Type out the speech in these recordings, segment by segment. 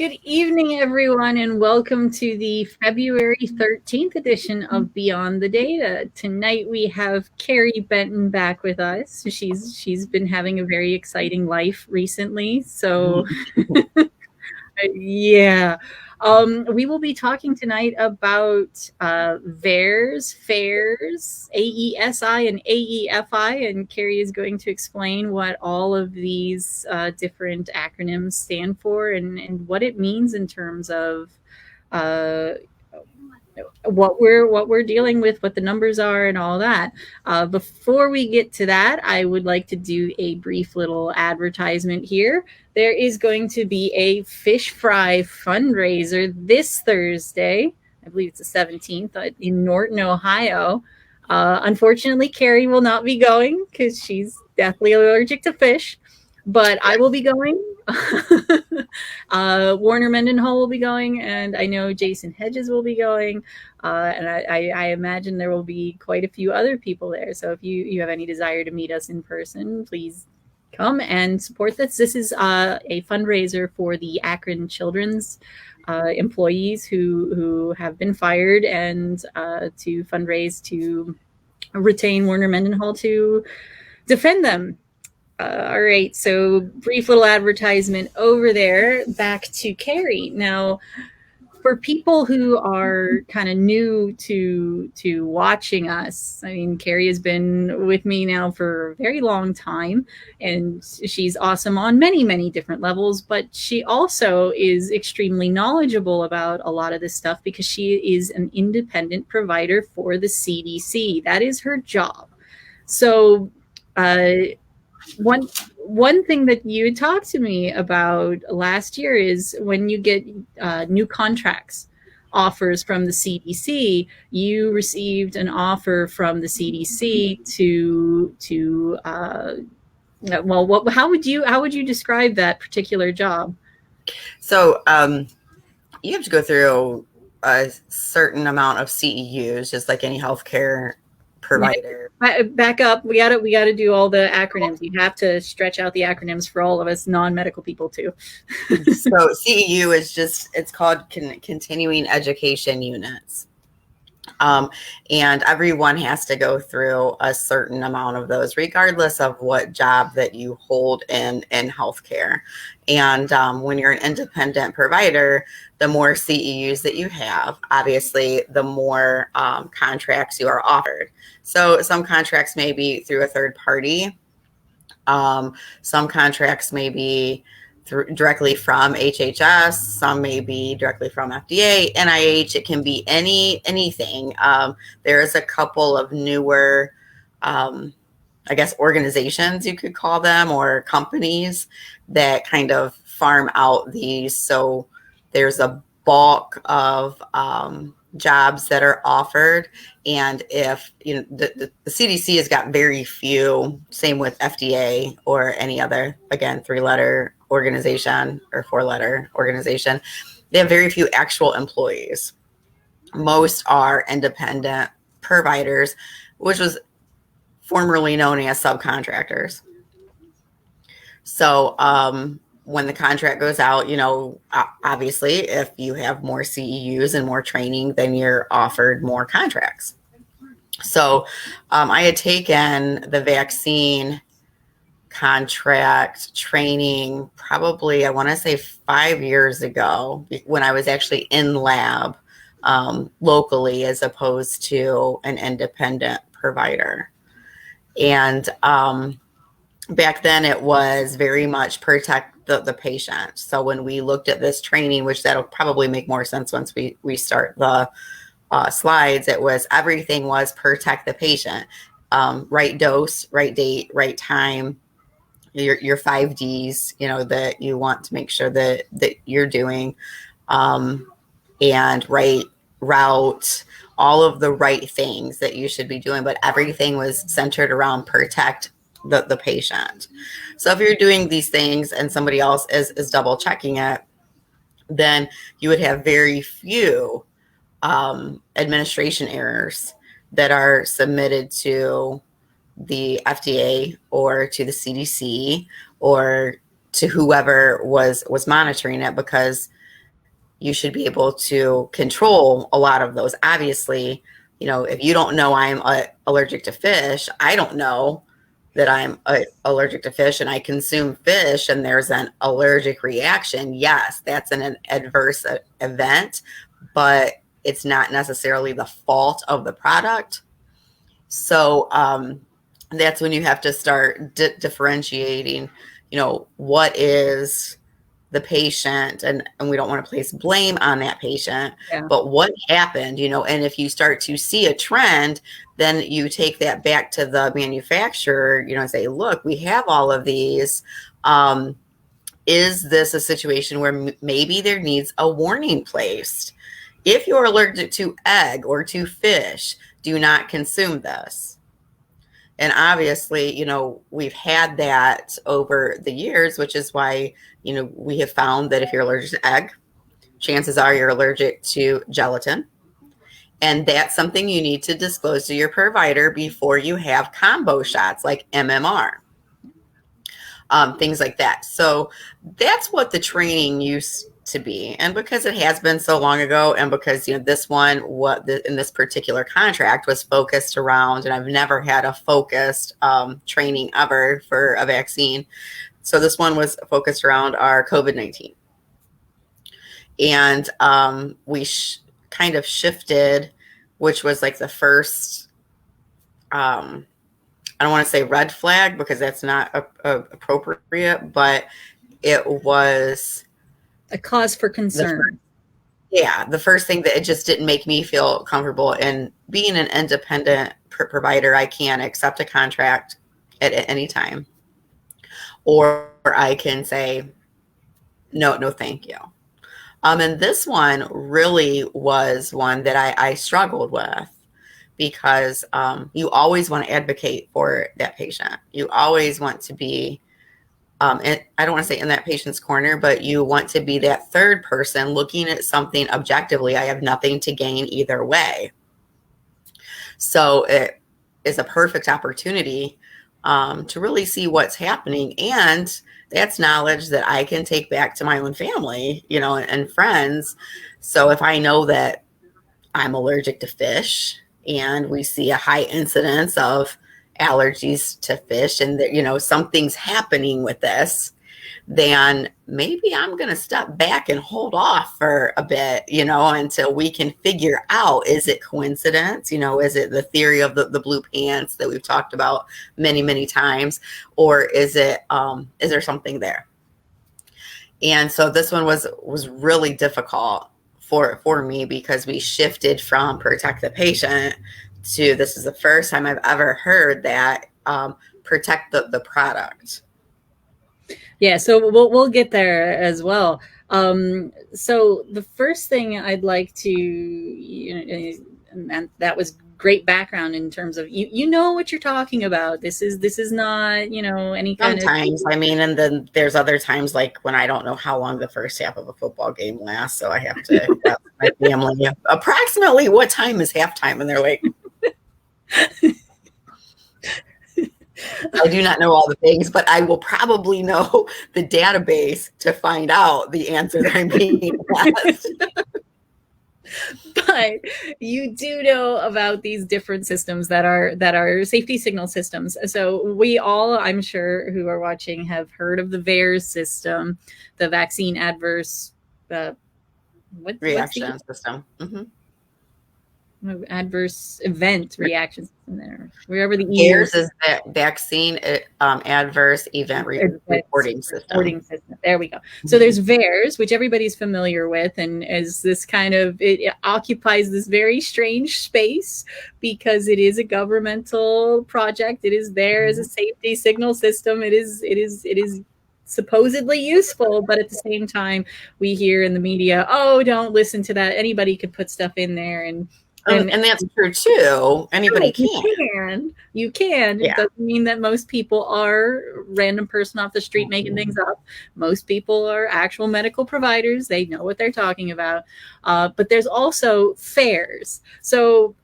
Good evening, everyone, and welcome to the February 13th edition of Beyond the Data. Tonight we have Carrie Benton back with us. She's been having a very exciting life recently, so yeah. We will be talking tonight about VERS, FAERS, AESI, and AEFI, and Carrie is going to explain what all of these different acronyms stand for and what it means in terms of uh, what we're dealing with, what the numbers are, and all that. Before we get to that, I would like to do a brief little advertisement here. There is going to be a fish fry fundraiser this Thursday. I believe it's the 17th in Norton, Ohio. Unfortunately, Carrie will not be going because she's deathly allergic to fish, but I will be going. Warner Mendenhall will be going, and I know Jason Hedges will be going, and I imagine there will be quite a few other people there. So if you have any desire to meet us in person, please come and support this. This is a fundraiser for the Akron Children's employees who have been fired, and to fundraise to retain Warner Mendenhall to defend them. All right, so brief little advertisement over there. Back to Carrie. Now, for people who are kind of new to watching us, I mean, Carrie has been with me now for a very long time, and she's awesome on many, many different levels, but she also is extremely knowledgeable about a lot of this stuff because she is an independent provider for the CDC. That is her job. So, one thing that you talked to me about last year is when you get new contracts offers from the CDC, you received an offer from the CDC to how would you describe that particular job? So you have to go through a certain amount of CEUs, just like any healthcare provider. Back up. We gotta do all the acronyms. You have to stretch out the acronyms for all of us non-medical people too. So CEU is it's called continuing education units. And everyone has to go through a certain amount of those, regardless of what job that you hold in healthcare. And when you're an independent provider, the more CEUs that you have, obviously, the more contracts you are offered. So some contracts may be through a third party. Some contracts may be directly from HHS, some may be directly from FDA, NIH. It can be anything. There is a couple of newer, I guess, organizations you could call them, or companies that kind of farm out these. So there's a bulk of jobs that are offered, and if the CDC has got very few, same with FDA or any other, again, 3-letter organization or 4-letter organization, they have very few actual employees. Most are independent providers, which was formerly known as subcontractors. So when the contract goes out, obviously, if you have more CEUs and more training, then you're offered more contracts. So I had taken the vaccine contract training probably, I want to say 5 years ago, when I was actually in lab locally as opposed to an independent provider. And back then it was very much protect the patient. So when we looked at this training, which that'll probably make more sense once we start the slides, everything was protect the patient. Right dose, right date, right time, your 5 Ds, that you want to make sure that you're doing, and right route, all of the right things that you should be doing, but everything was centered around protect the patient. So if you're doing these things and somebody else is double checking it, then you would have very few administration errors that are submitted to the FDA or to the CDC or to whoever was monitoring it, because you should be able to control a lot of those. Obviously, if you don't know I'm allergic to fish, I don't know that I'm allergic to fish, and I consume fish and there's an allergic reaction. Yes, that's an adverse event, but it's not necessarily the fault of the product. So that's when you have to start differentiating, what is the patient, and we don't want to place blame on that patient, but what happened, and if you start to see a trend, then you take that back to the manufacturer, and say, look, we have all of these. Is this a situation where maybe there needs a warning placed? If you're allergic to egg or to fish, do not consume this. And obviously, we've had that over the years, which is why, we have found that if you're allergic to egg, chances are you're allergic to gelatin. And that's something you need to disclose to your provider before you have combo shots like MMR, things like that. So that's what the training used to be. And because it has been so long ago, and because this one, in this particular contract was focused around, and I've never had a focused training ever for a vaccine. So this one was focused around our COVID-19. And we kind of shifted, which was like the first, I don't want to say red flag because that's not appropriate, but it was a cause for concern. The first thing that it just didn't make me feel comfortable. And being an independent provider, I can accept a contract at any time, or I can say, no, thank you. And this one really was one that I struggled with, because you always want to advocate for that patient. You always want to be, and I don't want to say in that patient's corner, but you want to be that third person looking at something objectively. I have nothing to gain either way. So it is a perfect opportunity to really see what's happening. And that's knowledge that I can take back to my own family, and friends. So if I know that I'm allergic to fish and we see a high incidence of allergies to fish, and that, something's happening with this, then maybe I'm going to step back and hold off for a bit, until we can figure out, is it coincidence? Is it the theory of the blue pants that we've talked about many, many times? Or is there something there? And so this one was really difficult for me, because we shifted from protect the patient to, this is the first time I've ever heard that, protect the product. Yeah, so we'll get there as well. So the first thing I'd like to, and that was great background in terms of you know what you're talking about. This is not any kind sometimes, of. And then there's other times, like when I don't know how long the first half of a football game lasts, so I have to ask my family approximately what time is halftime, and they're like. I do not know all the things, but I will probably know the database to find out the answer that I'm being asked. But you do know about these different systems that are safety signal systems. So we all, I'm sure, who are watching have heard of the VAERS system, the vaccine adverse reaction system. Mm-hmm. Adverse event reaction system there. Wherever the VAERS is the vaccine adverse event reporting system. There we go. So there's VAERS, which everybody's familiar with, and is this kind of, it occupies this very strange space because it is a governmental project. It is there as a safety signal system. It is supposedly useful, but at the same time, we hear in the media, oh, don't listen to that. Anybody could put stuff in there, and that's true too. Anybody can. You can. Yeah. It doesn't mean that most people are random person off the street making things up. Most people are actual medical providers. They know what they're talking about. But there's also FAERS. So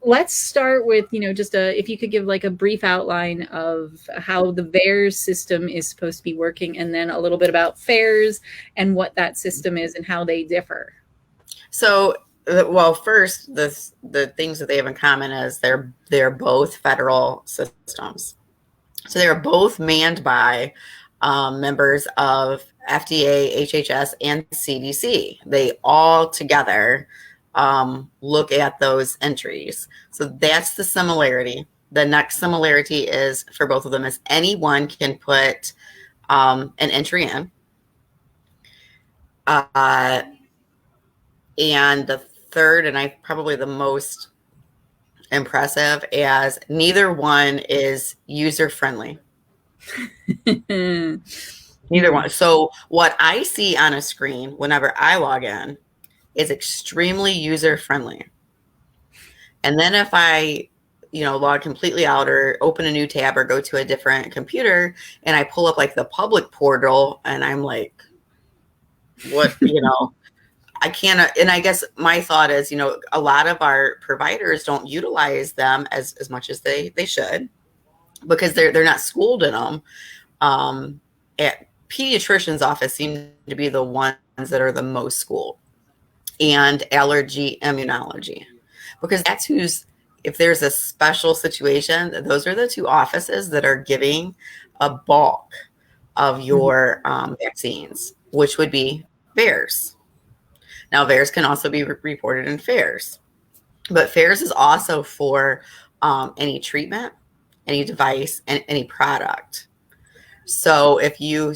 let's start with, just if you could give like a brief outline of how the VAERS system is supposed to be working, and then a little bit about FAERS and what that system is and how they differ. So, well, first, the things that they have in common is they're both federal systems. So they're both manned by members of FDA, HHS, and CDC. They all together look at those entries. So that's the similarity. The next similarity is for both of them is anyone can put an entry in. And the third, and I probably the most impressive, as neither one is user friendly. Neither one. So what I see on a screen whenever I log in is extremely user friendly. And then if I, log completely out or open a new tab or go to a different computer and I pull up like the public portal and I'm like, what, I can't, and I guess my thought is, a lot of our providers don't utilize them as much as they should, because they're not schooled in them. At pediatrician's office seem to be the ones that are the most schooled, and allergy immunology, because that's if there's a special situation, those are the two offices that are giving a bulk of your vaccines, which would be VAERS. Now, VAERS can also be reported in FAERS, but FAERS is also for any treatment, any device, and any product. So if you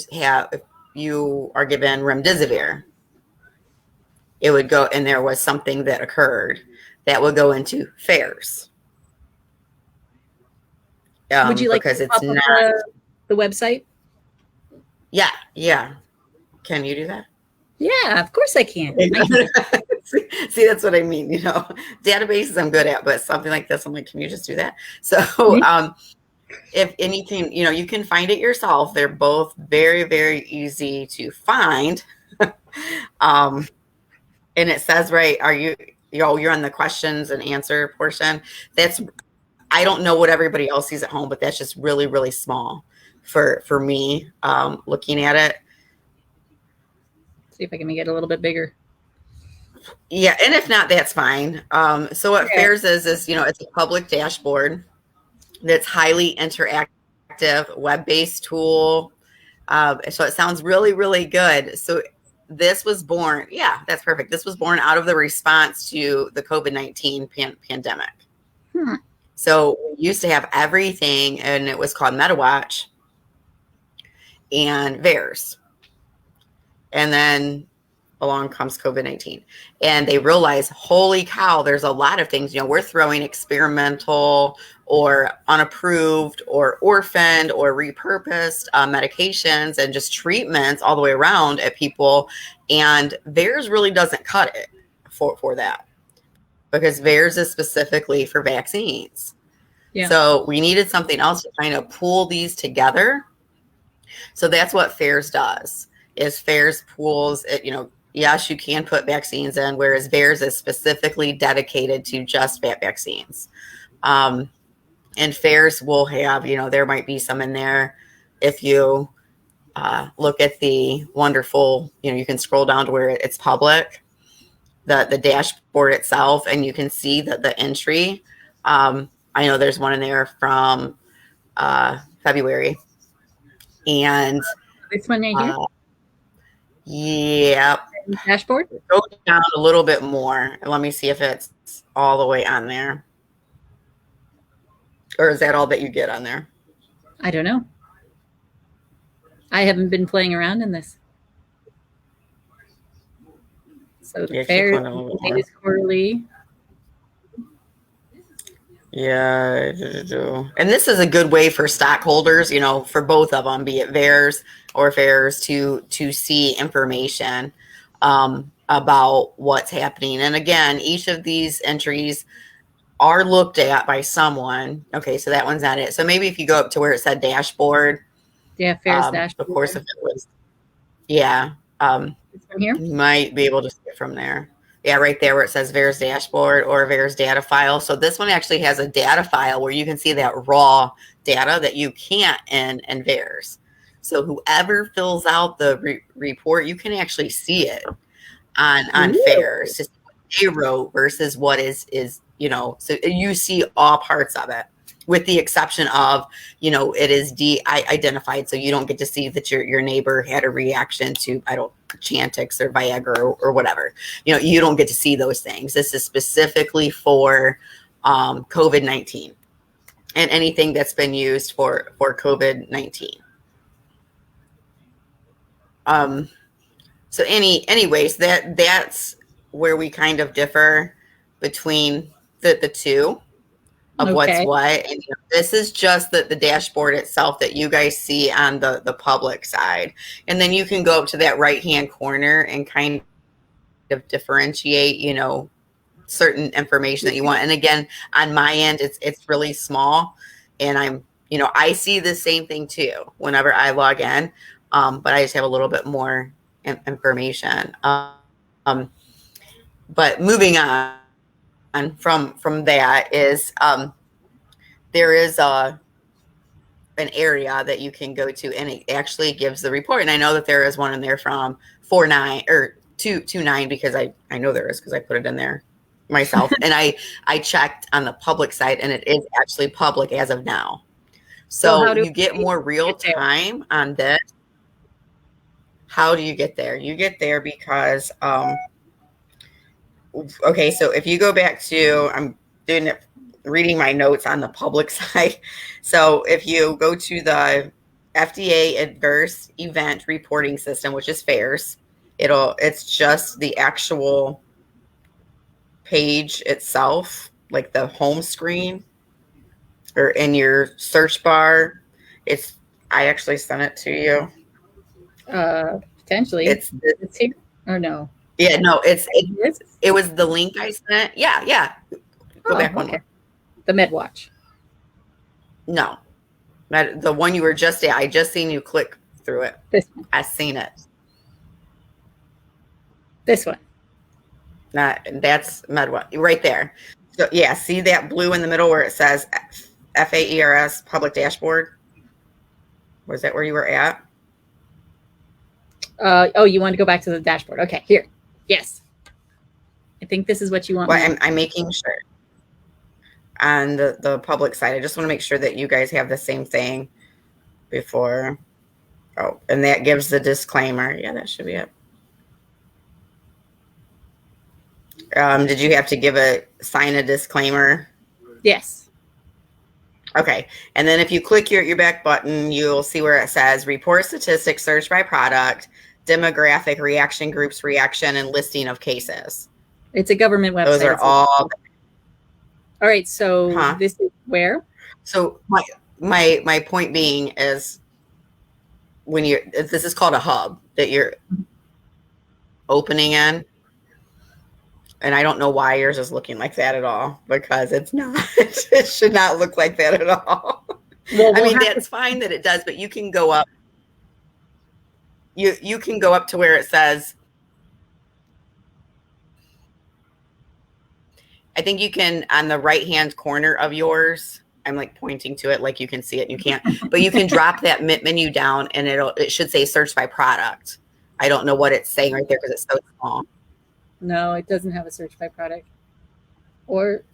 are given remdesivir, it would go, and there was something that occurred that would go into FAERS. Would you like because to it's pop not up the website? Yeah. Can you do that? Yeah, of course I can. See, that's what I mean. Databases I'm good at, but something like this, I'm like, can you just do that? So, if anything, you can find it yourself. They're both very, very easy to find. And it says, right, you're on the questions and answer portion. I don't know what everybody else sees at home, but that's just really, really small for me looking at it. See if I can make it a little bit bigger. Yeah, and if not, that's fine. So what FAERS is it's a public dashboard that's highly interactive, web-based tool. So it sounds really, really good. So this was born, that's perfect. This was born out of the response to the COVID-19 pandemic. So we used to have everything, and it was called MetaWatch and VAERS. And then along comes COVID-19, and they realize, holy cow, there's a lot of things, we're throwing experimental or unapproved or orphaned or repurposed medications and just treatments all the way around at people. And VAERS really doesn't cut it for that, because VAERS is specifically for vaccines. Yeah. So we needed something else to kind of pool these together. So that's what FAERS does, is FAERS pools it, yes, you can put vaccines in, whereas VAERS is specifically dedicated to just vaccines. And FAERS will have, there might be some in there. If you look at the wonderful, you can scroll down to where it's public, the dashboard itself, and you can see that the entry, I know there's one in there from February. And this one right here? Yeah. Dashboard? Go down a little bit more. Let me see if it's all the way on there. Or is that all that you get on there? I don't know. I haven't been playing around in this. So the FAERS latest quarterly. Yeah. And this is a good way for stockholders, for both of them, be it VAERS or FAERS, to see information about what's happening. And again, each of these entries are looked at by someone. Okay, so that one's not it. So maybe if you go up to where it said dashboard. Yeah, FAERS dashboard. Of course, if it was, here? You might be able to see it from there. Yeah, right there where it says VAERS dashboard or VAERS data file. So this one actually has a data file where you can see that raw data that you can't in VAERS. So whoever fills out the report, you can actually see it on FAERS, just what they wrote versus what is so you see all parts of it, with the exception of, it is de-identified, so you don't get to see that your neighbor had a reaction to, Chantix or Viagra or whatever. You don't get to see those things. This is specifically for COVID-19 and anything that's been used for COVID-19. So anyways, that's where we kind of differ between the two of what's what. And this is just the dashboard itself that you guys see on the public side. And then you can go up to that right-hand corner and kind of differentiate, certain information that you want. And again, on my end, it's really small. And I see the same thing too whenever I log in. But I just have a little bit more information. But moving on from that is there is an area that you can go to, and it actually gives the report. And I know that there is one in there from 4.9 or 2.9 because I know there is, because I put it in there myself. And I checked on the public site, and it is actually public as of now. So you get more real time on this. How do you get there? You get there because, okay, so if you go back to, I'm doing it, reading my notes on the public side. So if you go to the FDA Adverse Event Reporting System, which is FAERS, it's just the actual page itself, like the home screen, or in your search bar. I actually sent it to you. Potentially. It's here or no? Yeah, no, it was the link I sent. Yeah. Go back one more. The MedWatch. No, the one you were just at. I just seen you click through it. This one. I seen it. This one. That's MedWatch right there. So yeah, see that blue in the middle where it says FAERS Public Dashboard? Was that where you were at? You want to go back to the dashboard? Okay, here. Yes. I think this is what you want. Well, I'm making sure on the public side. I just want to make sure that you guys have the same thing before. Oh, and that gives the disclaimer. Yeah, that should be it. Did you have to sign a disclaimer? Yes. Okay. And then if you click your back button, you'll see where it says report statistics, search by product, demographic, reaction groups, reaction, and listing of cases. It's a government website. Those are all. All right. So This is where? So my point being is this is called a hub that you're opening in. And I don't know why yours is looking like that at all, because it's not. It should not look like that at all. Well, that's fine that it does, but you can go up. You can go up to where it says, I think you can, on the right-hand corner of yours, I'm like pointing to it like you can see it and you can't, but you can drop that menu down and it should say search by product. I don't know what it's saying right there because it's so small. No, it doesn't have a search by product. Or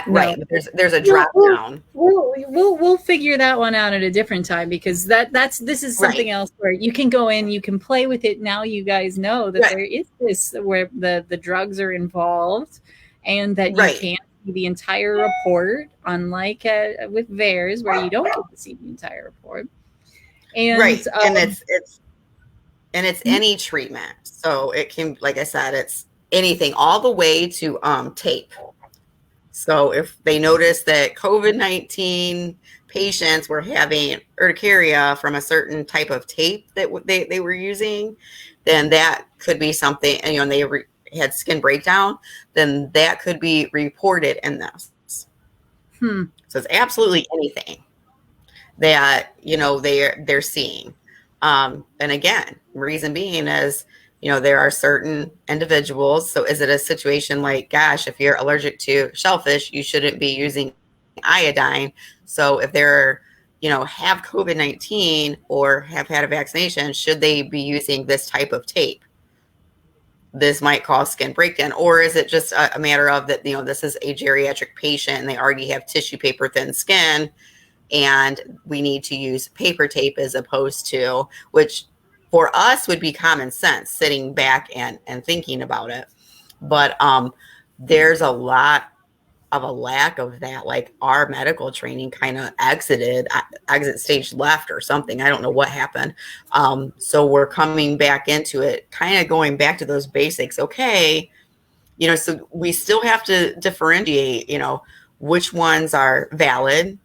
right, but there's a drop down. We'll figure that one out at a different time, because this is something else where you can go in, you can play with it. Now you guys know that there is this where the drugs are involved, and that you can't see the entire report, unlike with VAERS where you don't get to see the entire report. And and it's any treatment, so it can, like I said, it's anything, all the way to tape. So if they notice that COVID-19 patients were having urticaria from a certain type of tape that they were using, then that could be something, and they had skin breakdown, then that could be reported in this. So it's absolutely anything that they're seeing. And again, reason being is there are certain individuals. So is it a situation like, gosh, if you're allergic to shellfish, you shouldn't be using iodine? So if they're, have COVID-19 or have had a vaccination, should they be using this type of tape? This might cause skin breakdown. Or is it just a matter of that, this is a geriatric patient and they already have tissue paper thin skin, and we need to use paper tape as opposed to, which for us would be common sense sitting back and thinking about it. But there's a lot of a lack of that. Like our medical training kind of exit stage left or something. I don't know what happened. So we're coming back into it, kind of going back to those basics. Okay. So we still have to differentiate, which ones are valid,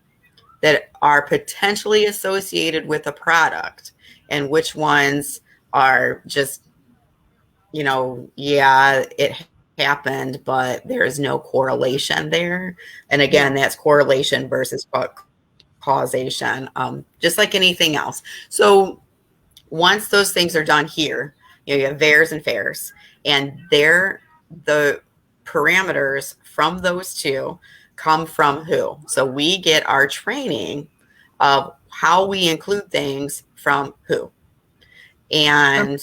that are potentially associated with a product, and which ones are just, yeah, it happened, but there is no correlation there. And again, that's correlation versus causation, just like anything else. So once those things are done here, you have VAERS and FAERS, and the parameters from those two come from who? So we get our training of how we include things from who. And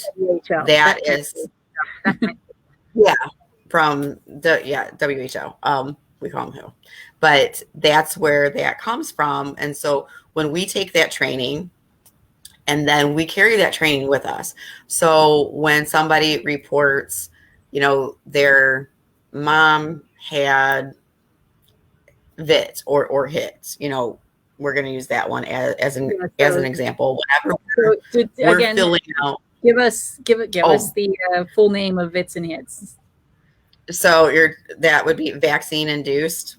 that is, from the WHO. We call them who. But that's where that comes from. And so when we take that training, and then we carry that training with us. So when somebody reports, their mom had VIT or HIT, we're going to use that one as an example. Whenever we're filling out. Give us the full name of VITs and HITs. So that would be vaccine-induced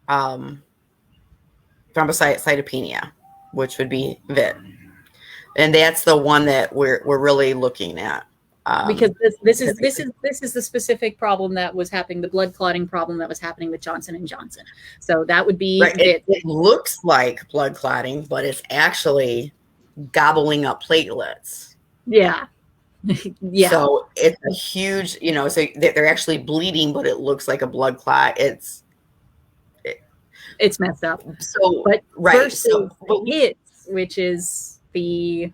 thrombocytopenia, which would be VIT, and that's the one that we're really looking at. Because this is the specific problem that was happening, the blood clotting problem that was happening with Johnson & Johnson. So that would be right. It looks like blood clotting, but it's actually gobbling up platelets. Yeah. Yeah. So it's a huge, so they're actually bleeding, but it looks like a blood clot. It's messed up. So but right. Versus the HITs, which is the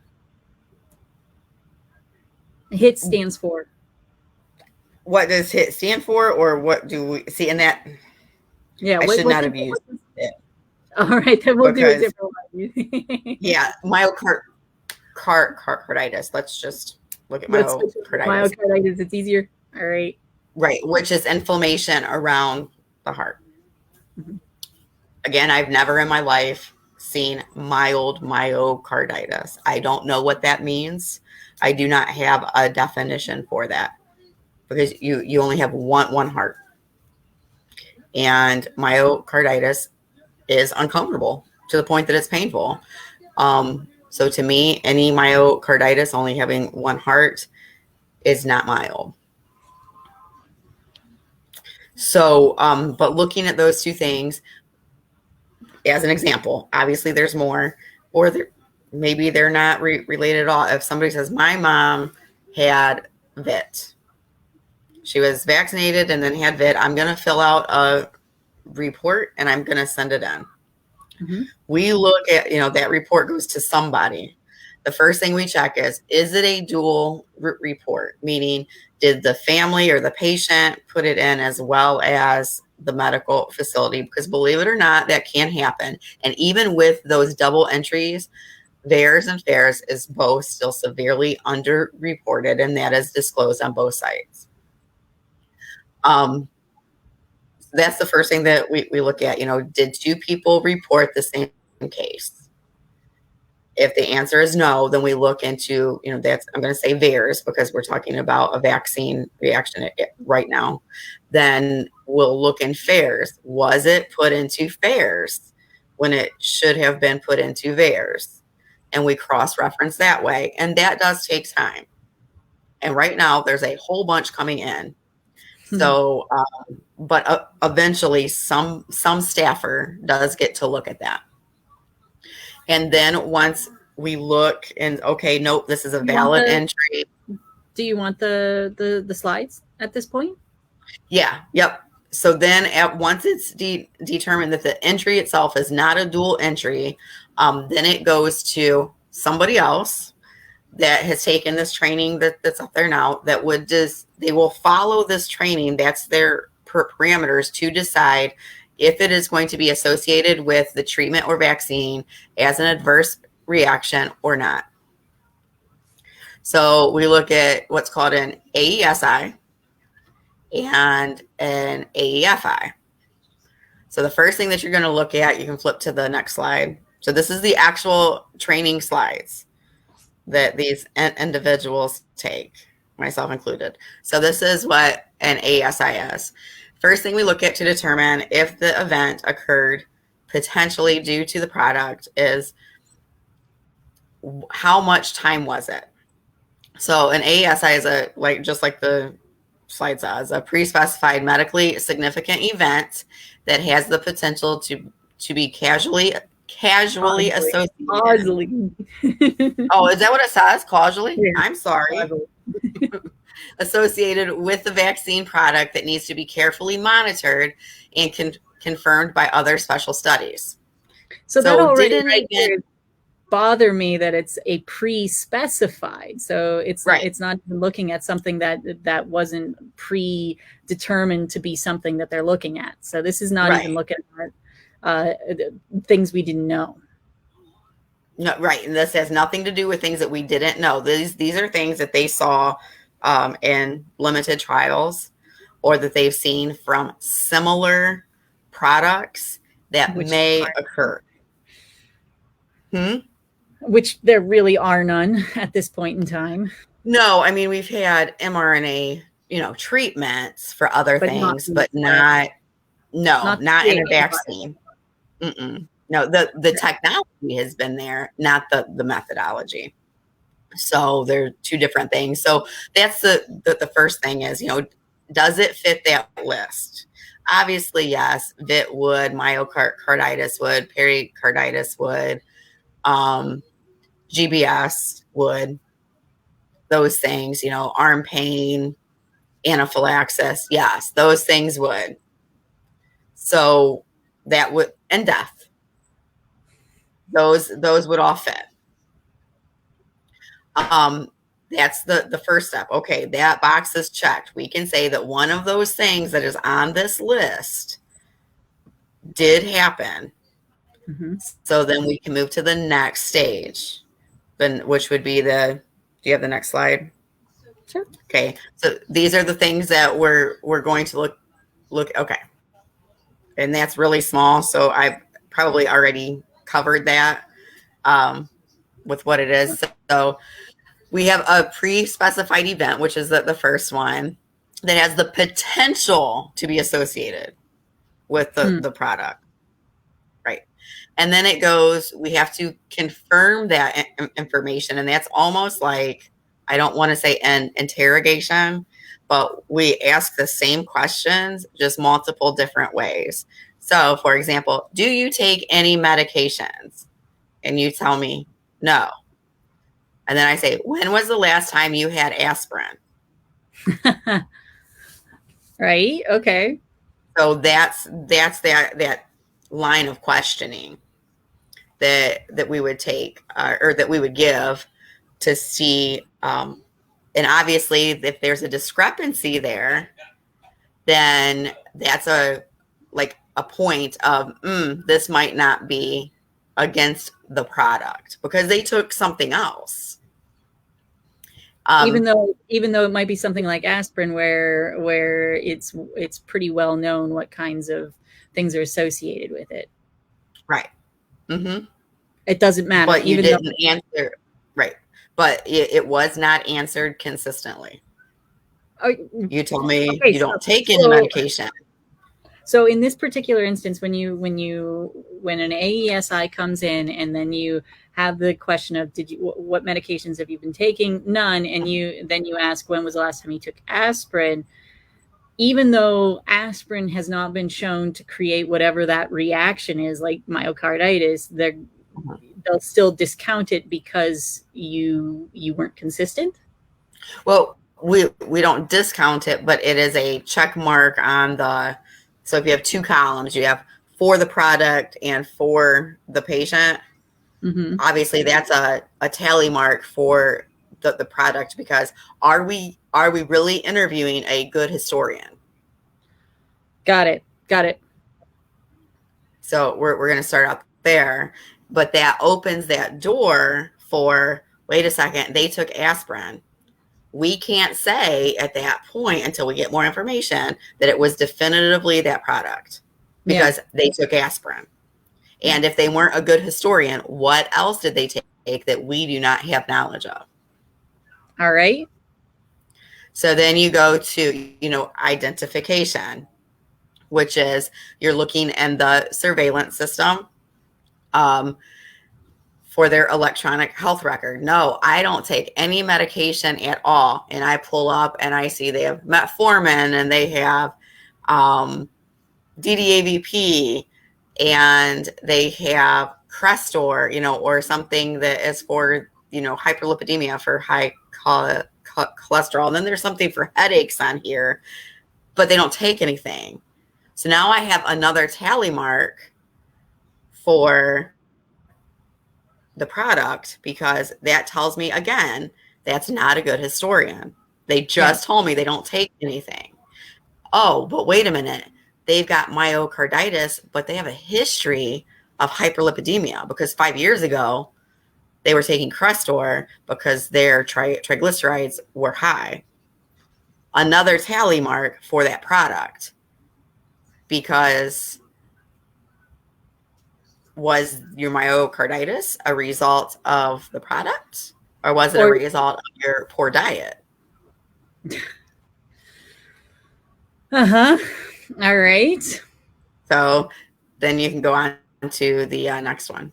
HIT stands for. What does HIT stand for, or what do we see in that? Yeah, I should not have used it. All right, then we'll do a different one. Yeah, myocarditis. Let's just look at myocarditis. Myocarditis, it's easier. All right. Right, which is inflammation around the heart. Mm-hmm. Again, I've never in my life seen mild myocarditis. I don't know what that means. I do not have a definition for that, because you only have one heart. And myocarditis is uncomfortable to the point that it's painful. So to me, any myocarditis only having one heart is not mild. So, but looking at those two things as an example, obviously there's more, or maybe they're not related at all. If somebody says, my mom had VIT, she was vaccinated and then had VIT, I'm going to fill out a report and I'm going to send it in. Mm-hmm. We look at, that report goes to somebody. The first thing we check is it a dual report? Meaning, did the family or the patient put it in as well as the medical facility? Because believe it or not, that can happen. And even with those double entries, VAERS and FAERS is both still severely underreported, and that is disclosed on both sites. That's the first thing that we look at. Did two people report the same case? If the answer is no, then we look into, I'm going to say VAERS because we're talking about a vaccine reaction right now. Then we'll look in FAERS. Was it put into FAERS when it should have been put into VAERS? And we cross-reference that way. And that does take time. And right now there's a whole bunch coming in. So, but eventually some staffer does get to look at that. And then once we look and, okay, nope, this is a valid entry. Do you want the slides at this point? Yeah. Yep. So then once it's determined that the entry itself is not a dual entry, then it goes to somebody else that has taken this training that's up there now, that would they will follow this training. That's their parameters to decide if it is going to be associated with the treatment or vaccine as an adverse reaction or not. So we look at what's called an AESI and an AEFI. So the first thing that you're going to look at, you can flip to the next slide. So this is the actual training slides that these individuals take, myself included. So this is what an AESI is. First thing we look at to determine if the event occurred potentially due to the product is how much time was it? So an AESI is just like the slide says, a pre-specified medically significant event that has the potential to be casually associated. Causally. Oh, is that what it says? Causally? Yeah. I'm sorry. Associated with the vaccine product that needs to be carefully monitored and confirmed by other special studies. So that already would bother me that it's a pre-specified. So it's not even looking at something that wasn't predetermined to be something that they're looking at. So this is not even looking at things we didn't know. No, right. And this has nothing to do with things that we didn't know. These are things that they saw in limited trials, or that they've seen from similar products that may occur. Which there really are none at this point in time. No, I mean, we've had mRNA, treatments for other things, but not in a vaccine. No, the technology has been there, not the methodology. So they're two different things. So that's the first thing is, does it fit that list? Obviously, yes. VIT would, myocarditis would, pericarditis would, GBS would, those things, arm pain, anaphylaxis. Yes, those things would. So that would, and death. Those would all fit. That's the first step. Okay, that box is checked. We can say that one of those things that is on this list did happen. So then we can move to the next stage, which would be do you have the next slide? Sure. Okay, so these are the things that we're going to look. Okay, and that's really small. So I've probably already covered that with what it is. So we have a pre-specified event, which is the first one, that has the potential to be associated with the product. Right. And then it goes, we have to confirm that information. And that's almost like, I don't want to say an interrogation, but we ask the same questions, just multiple different ways. So, for example, do you take any medications? And you tell me no. And then I say, when was the last time you had aspirin? Right. Okay. So that's that line of questioning that we would take or that we would give to see. And obviously, if there's a discrepancy there, then that's a point of this might not be against the product because they took something else. Even though it might be something like aspirin, where it's pretty well known what kinds of things are associated with it. Right. Mm-hmm. It doesn't matter. But you didn't answer. Right. But it was not answered consistently. You told me you don't take any medication. So in this particular instance, when an AESI comes in and then you have the question of what medications have you been taking? None. And then you ask, when was the last time you took aspirin? Even though aspirin has not been shown to create whatever that reaction is, like myocarditis, they'll still discount it because you weren't consistent? Well, we don't discount it, but it is a check mark on the, so if you have two columns, you have for the product and for the patient. Mm-hmm. Obviously that's a tally mark for the product, because are we really interviewing a good historian? Got it. So we're going to start out there, but that opens that door for, wait a second, they took aspirin. We can't say at that point, until we get more information, that it was definitively that product, because they took aspirin. And if they weren't a good historian, what else did they take that we do not have knowledge of? All right. So then you go to, identification, which is you're looking in the surveillance system for their electronic health record. No, I don't take any medication at all. And I pull up and I see they have metformin and they have DDAVP and they have Crestor, or something that is for, hyperlipidemia, for high cholesterol. And then there's something for headaches on here, but they don't take anything. So now I have another tally mark for the product, because that tells me, again, that's not a good historian. They just told me they don't take anything. Oh, but wait a minute. They've got myocarditis, but they have a history of hyperlipidemia, because 5 years ago, they were taking Crestor because their triglycerides were high. Another tally mark for that product, because was your myocarditis a result of the product, or was it a result of your poor diet? Uh-huh. All right. So then you can go on to the next one.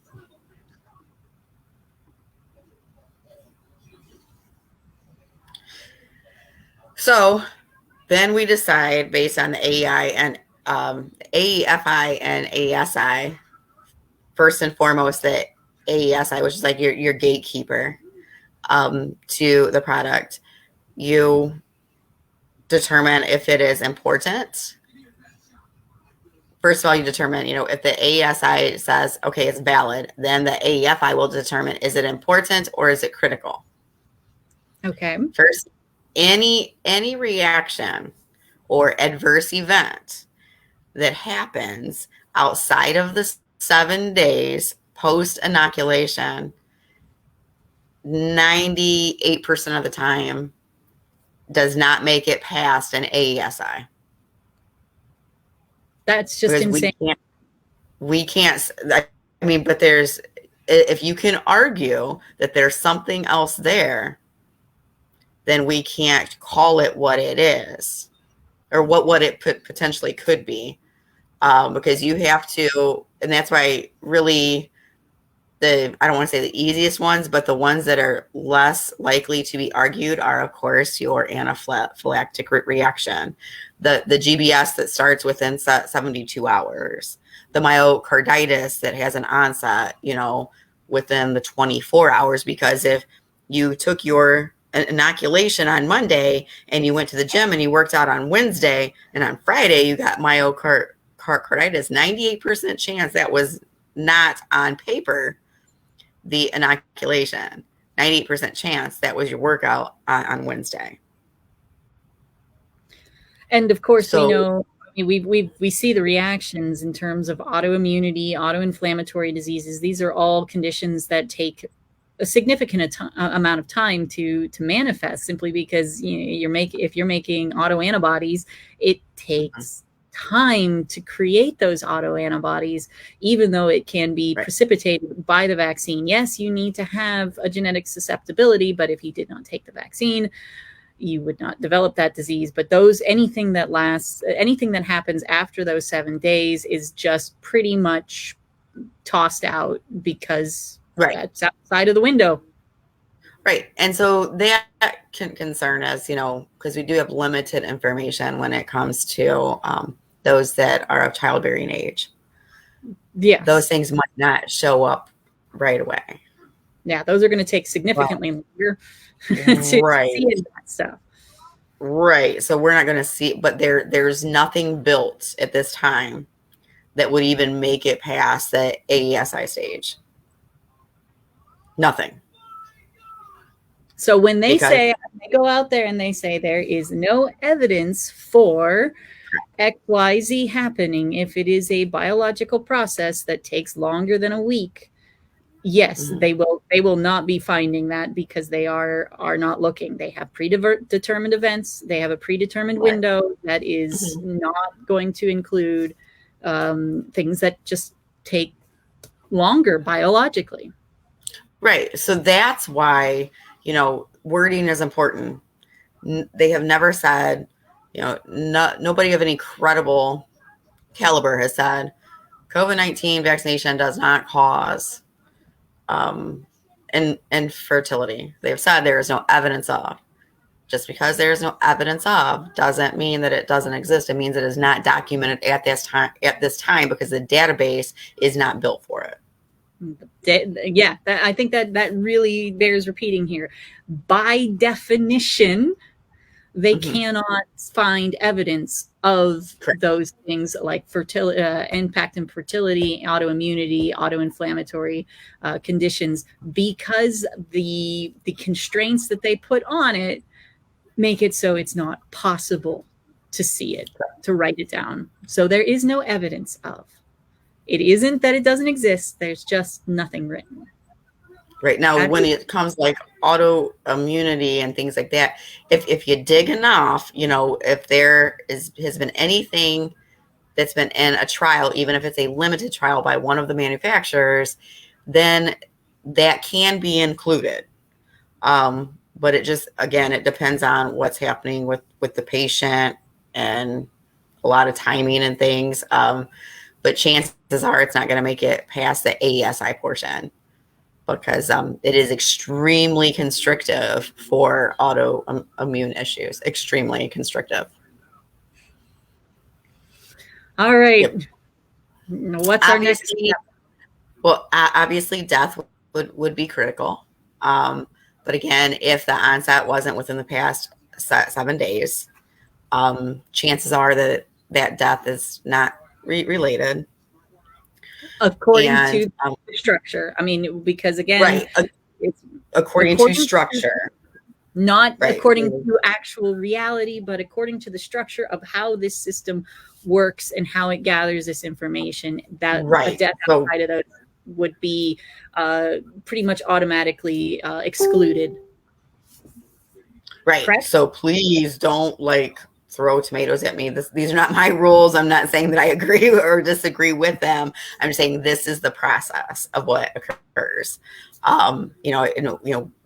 So then we decide, based on the AEI and AEFI and ASI, first and foremost, that AESI, which is like your gatekeeper to the product, you determine if it is important. First of all, you determine, if the AESI says, okay, it's valid, then the AEFI will determine, is it important or is it critical? Okay. First, any reaction or adverse event that happens outside of the 7 days post inoculation, 98% of the time does not make it past an AESI. That's just because insane. We can't, but if you can argue that there's something else there, then we can't call it what it is, or what it potentially could be. Because you have to, and that's why really I don't want to say the easiest ones, but the ones that are less likely to be argued are, of course, your anaphylactic reaction, the GBS that starts within 72 hours, the myocarditis that has an onset, within the 24 hours, because if you took your inoculation on Monday and you went to the gym and you worked out on Wednesday, and on Friday you got myocarditis, 98% chance that was not on paper the inoculation. 98% chance that was your workout on Wednesday. And of course, we know, we see the reactions in terms of autoimmunity, autoinflammatory diseases. These are all conditions that take a significant amount of time to manifest, simply because if you're making autoantibodies, it takes time to create those autoantibodies, even though it can be precipitated by the vaccine. Yes, you need to have a genetic susceptibility, but if you did not take the vaccine, you would not develop that disease. But anything that happens after those 7 days is just pretty much tossed out, because that's outside of the window. Right. And so that can concern us, because we do have limited information when it comes to those that are of childbearing age. Yes. Those things might not show up right away. Yeah, those are going to take significantly longer to see Right. that stuff. Right. So we're not going to see, but there's nothing built at this time that would even make it past the AESI stage. Nothing. So when they Because say, they go out there and they say there is no evidence for XYZ happening if it is a biological process that takes longer than a week, yes, they will not be finding that because they are not looking. They have predetermined events. They have a predetermined window that is not going to include things that just take longer biologically. right. So that's why, wording is important. They have never said, nobody of any credible caliber has said COVID-19 vaccination does not cause infertility. They have said there is no evidence of. Just because there is no evidence of doesn't mean that it doesn't exist. It means it is not documented at this time because the database is not built for it. Yeah, I think that really bears repeating here. By definition, they cannot find evidence of those things like fertility, impact in fertility, autoimmunity, autoinflammatory conditions, because the constraints that they put on it make it so it's not possible to see it, to write it down. So there is no evidence of. It isn't that it doesn't exist. There's just nothing written. Right now, when it comes like autoimmunity and things like that, if you dig enough, if there has been anything that's been in a trial, even if it's a limited trial by one of the manufacturers, then that can be included. But it just, again, it depends on what's happening with the patient and a lot of timing and things. But chances are it's not going to make it past the AESI portion because it is extremely constrictive for autoimmune issues. Extremely constrictive. All right. Yep. What's our next step? Well, obviously death would be critical. But again, if the onset wasn't within the past 7 days, chances are that death is not related. According to the structure. I mean, because again, it's according to structure. Not according to actual reality, but according to the structure of how this system works and how it gathers this information, that a death outside of those would be pretty much automatically excluded. Right. Correct? So please don't throw tomatoes at me. These are not my rules. I'm not saying that I agree or disagree with them. I'm just saying this is the process of what occurs.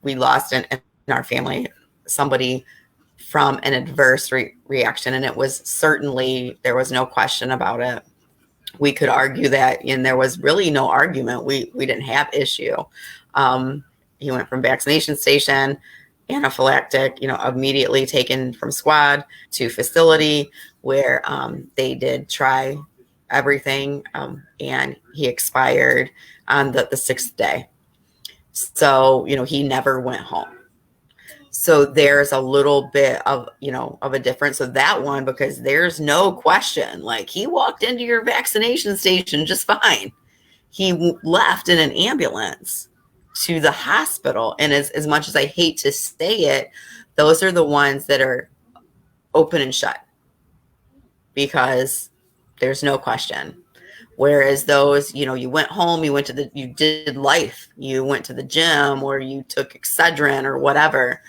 We lost in our family somebody from an adverse reaction, and it was certainly, there was no question about it. We could argue that, and there was really no argument. We didn't have issue. He went from vaccination station, anaphylactic, immediately taken from squad to facility where they did try everything, and he expired on the 6th day. So, he never went home. So there's a little bit of, of a difference of that one, because there's no question, he walked into your vaccination station just fine. He left in an ambulance to the hospital. And as much as I hate to say it, those are the ones that are open and shut because there's no question. Whereas those, you went home, you did life, you went to the gym, or you took Excedrin or whatever.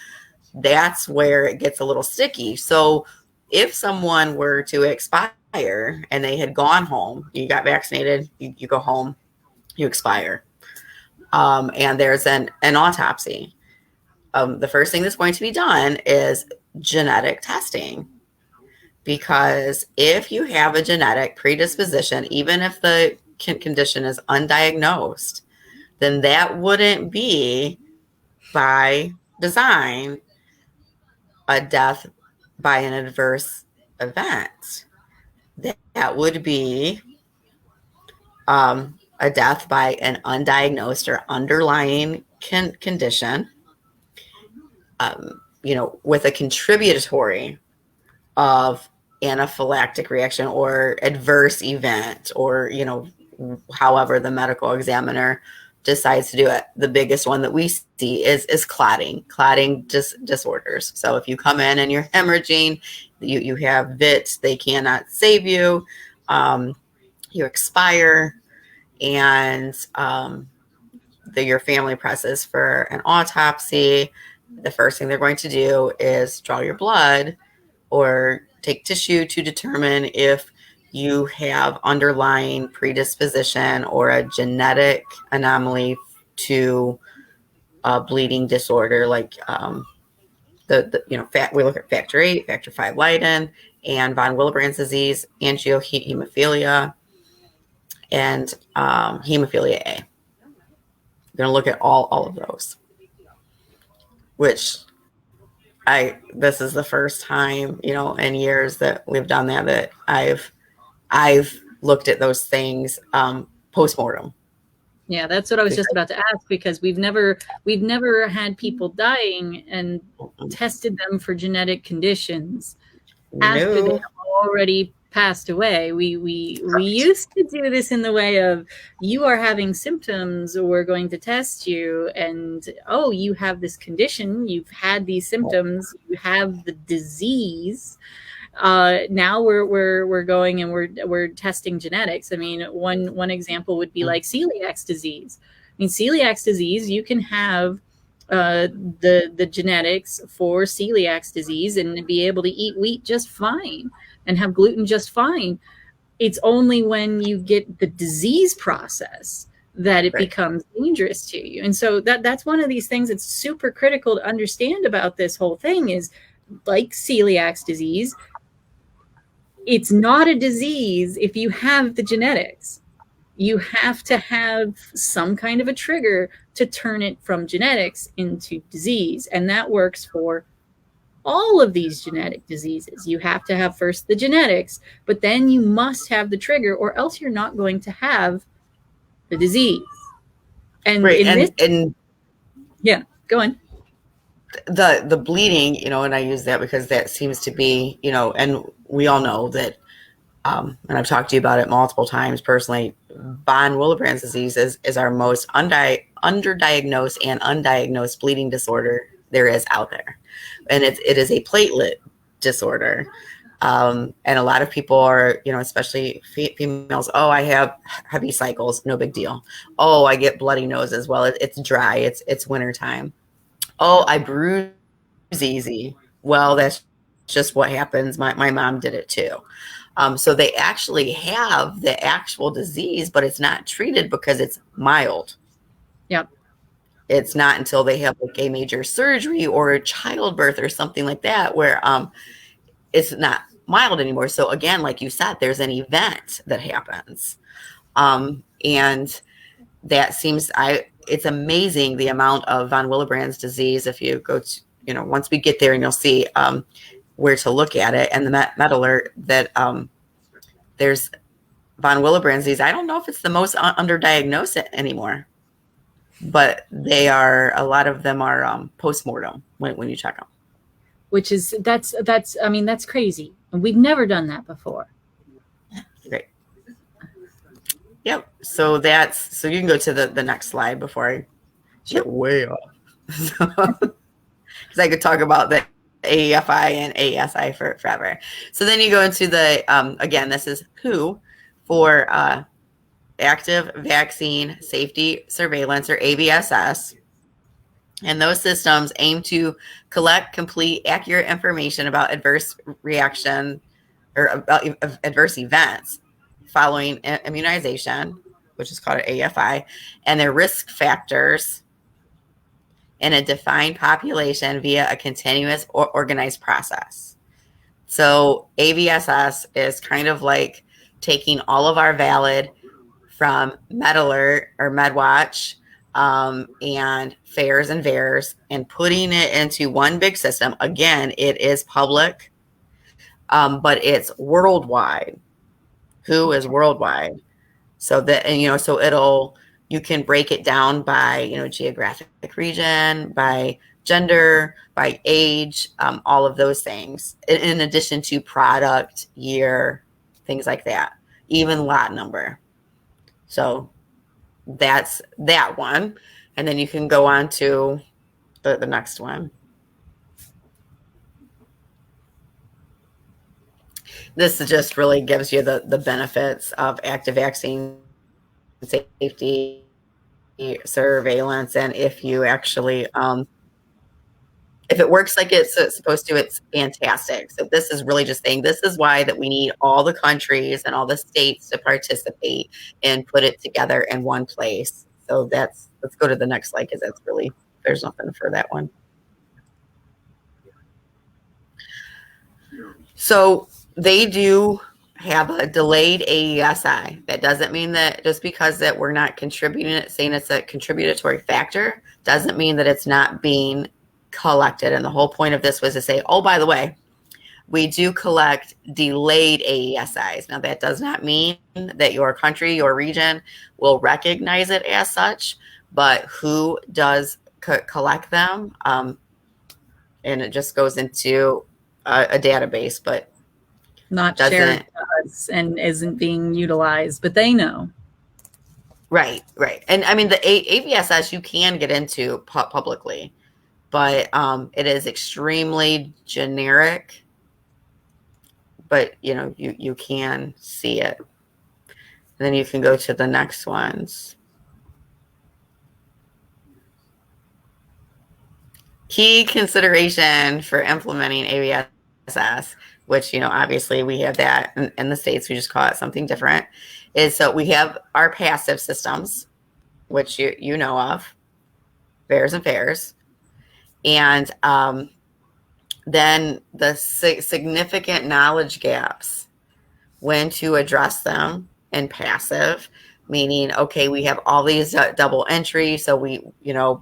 That's where it gets a little sticky. So if someone were to expire and they had gone home, you got vaccinated, you go home, you expire. And there's an autopsy. The first thing that's going to be done is genetic testing. Because if you have a genetic predisposition, even if the condition is undiagnosed, then that wouldn't be by design a death by an adverse event. That would be a death by an undiagnosed or underlying condition, with a contributory of anaphylactic reaction or adverse event, or, however the medical examiner decides to do it. The biggest one that we see is clotting disorders. So if you come in and you're hemorrhaging, you have VIT, they cannot save you, you expire, and your family presses for an autopsy. The first thing they're going to do is draw your blood or take tissue to determine if you have underlying predisposition or a genetic anomaly to a bleeding disorder, like we look at factor 8, factor 5 Leiden, and von Willebrand's disease, angiohemophilia, and hemophilia A. We're going to look at all of those, which this is the first time, in years that we've done that I've looked at those things post-mortem. Yeah, that's what I was just about to ask, because we've never had people dying and tested them for genetic conditions after they already passed away. We used to do this in the way of, you are having symptoms, we're going to test you, and you have this condition, you've had these symptoms, you have the disease. Now we're going and we're testing genetics. I mean, one example would be like celiac disease. I mean, celiac disease, you can have the genetics for celiac disease and be able to eat wheat just fine and have gluten just fine. It's only when you get the disease process that it becomes dangerous to you. And so that's one of these things that's super critical to understand about this whole thing is, like celiac disease, it's not a disease if you have the genetics. You have to have some kind of a trigger to turn it from genetics into disease. And that works for all of these genetic diseases. You have to have first the genetics, but then you must have the trigger, or else you're not going to have the disease. And yeah, go on. The bleeding, and I use that because that seems to be, and we all know that, and I've talked to you about it multiple times personally, von Willebrand's disease is our most underdiagnosed and undiagnosed bleeding disorder there is out there. And it is a platelet disorder. And a lot of people are, especially females, I have heavy cycles, no big deal. I get bloody noses. Well, it's dry. It's wintertime. I bruise easy. Well, that's just what happens. My mom did it too. So they actually have the actual disease, but it's not treated because it's mild. Yep. It's not until they have like a major surgery or a childbirth or something like that where it's not mild anymore. So again, like you said, there's an event that happens. And that seems, it's amazing the amount of von Willebrand's disease. If you go to, once we get there, and you'll see where to look at it, and the med alert that there's von Willebrand's disease. I don't know if it's the most underdiagnosed anymore, but they are, a lot of them are post-mortem when you check them. Which is, that's crazy. And we've never done that before. Great. Yep. So you can go to the next slide before I get way off. Because I could talk about the AEFI and ASI forever. So then you go into the, again, this is WHO for Active Vaccine Safety Surveillance, or AVSS. And those systems aim to collect complete, accurate information about adverse reaction or about adverse events following immunization, which is called an AFI, and their risk factors in a defined population via a continuous or organized process. So AVSS is kind of like taking all of our valid from MedAlert or MedWatch and FAERS and VERS and putting it into one big system. Again, it is public, but it's worldwide. WHO is worldwide. So that, and, so you can break it down by, geographic region, by gender, by age, all of those things, in addition to product, year, things like that, even lot number. So that's that one. And then you can go on to the next one. This just really gives you the benefits of active vaccine safety, surveillance, and if you actually if it works like it's supposed to, it's fantastic. So this is really just saying this is why that we need all the countries and all the states to participate and put it together in one place. So let's go to the next slide, because that's really, there's nothing for that one. So they do have a delayed AESI. That doesn't mean that just because that we're not contributing it, saying it's a contributory factor, doesn't mean that it's not being collected. And the whole point of this was to say, oh, by the way, we do collect delayed AESIs. Now, that does not mean that your country, your region will recognize it as such, but who does collect them? And it just goes into a database, but not shared with us and isn't being utilized, but they know. Right. And I mean, the AVSS you can get into publicly, but it is extremely generic. But you can see it. And then you can go to the next ones. Key consideration for implementing AVSS, which obviously we have that in the States. We just call it something different. Is so we have our passive systems, which you know of, VERS and FAERS, and then the significant knowledge gaps, when to address them in passive, meaning, okay, we have all these double entries, so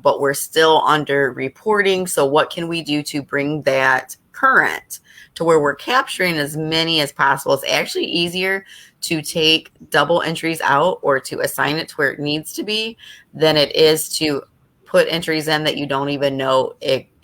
but we're still under reporting. So what can we do to bring that current to where we're capturing as many as possible? It's actually easier to take double entries out or to assign it to where it needs to be than it is to put entries in that you don't even know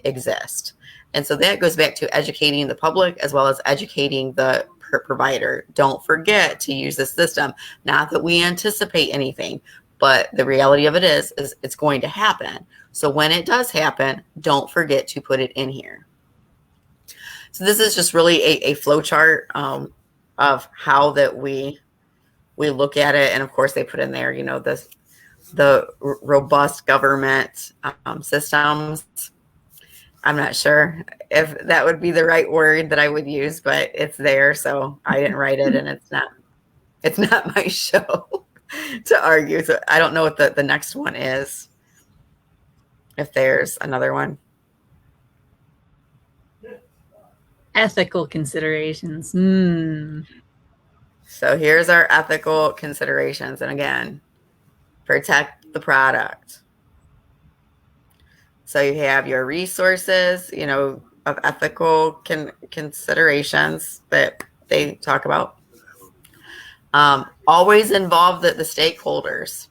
exist. And so that goes back to educating the public as well as educating the provider. Don't forget to use this system. Not that we anticipate anything, but the reality of it is it's going to happen. So when it does happen, don't forget to put it in here. So this is just really a flow chart of how that we look at it. And of course they put in there, the robust government systems. I'm not sure if that would be the right word that I would use, but it's there. So I didn't write it, and it's not my show to argue. So I don't know what the next one is, if there's another one. Ethical considerations. So here's our ethical considerations. And again, protect the product. So you have your resources, of ethical considerations that they talk about. Always involve the stakeholders,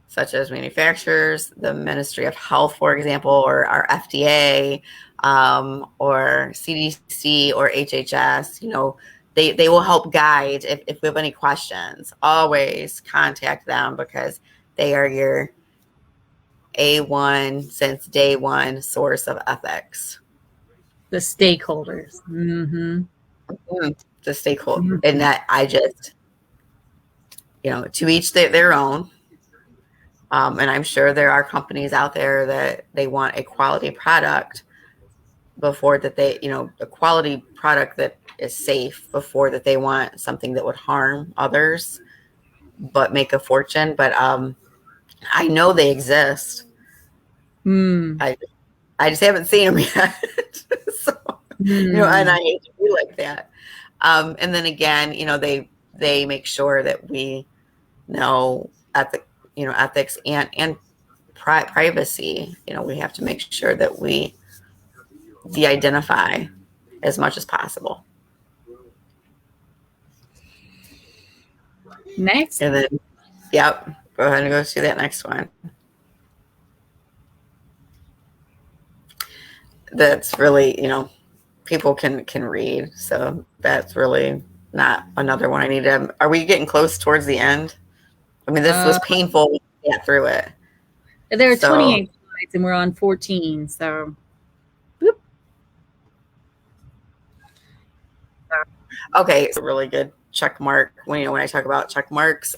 such as manufacturers, the Ministry of Health, for example, or our FDA, or CDC or HHS. They will help guide if we have any questions. Always contact them, because they are your A1 since day one source of ethics. The stakeholders. Mm-hmm. The stakeholder. And that I just, to each their own. And I'm sure there are companies out there that they want a quality product before that they, a quality product that is safe before that they want something that would harm others but make a fortune. But I know they exist. I just haven't seen them yet. So, and I hate to be like that. And then again, they make sure that we know ethics and privacy. We have to make sure that we de-identify as much as possible. Next. And then, yep, go ahead and go to that next one. That's really, people can read. So that's really not another one I need to. Are we getting close towards the end? I mean, this was painful to get through it. There are 28 slides and we're on 14. So, boop. Okay, so really good check mark. When I talk about check marks,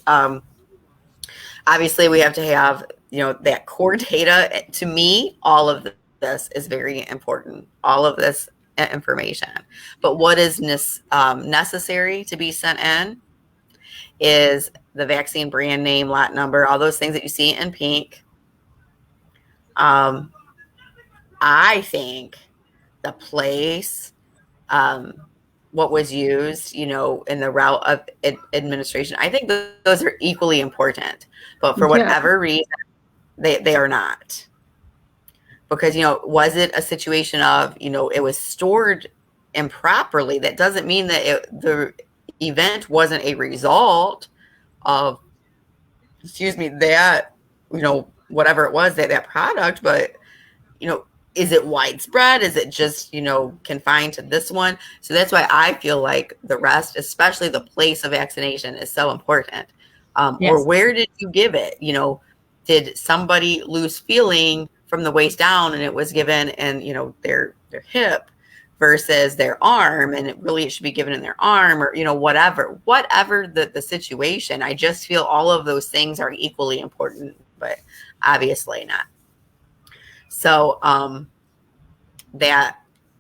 obviously we have to have that core data. To me, all of this is very important. All of this information, but what is necessary to be sent in is the vaccine brand name, lot number, all those things that you see in pink. I think the place, what was used, in the route of administration, I think those are equally important. But for whatever reason, they are not. Because, was it a situation of, it was stored improperly? That doesn't mean that the event wasn't a result of, that, whatever it was, that product. But, is it widespread? Is it just, confined to this one? So that's why I feel like the rest, especially the place of vaccination, is so important. Yes. Or where did you give it? Did somebody lose feeling from the waist down and it was given in, their hip versus their arm, and it should be given in their arm, or, whatever the situation. I just feel all of those things are equally important, but obviously not. So that,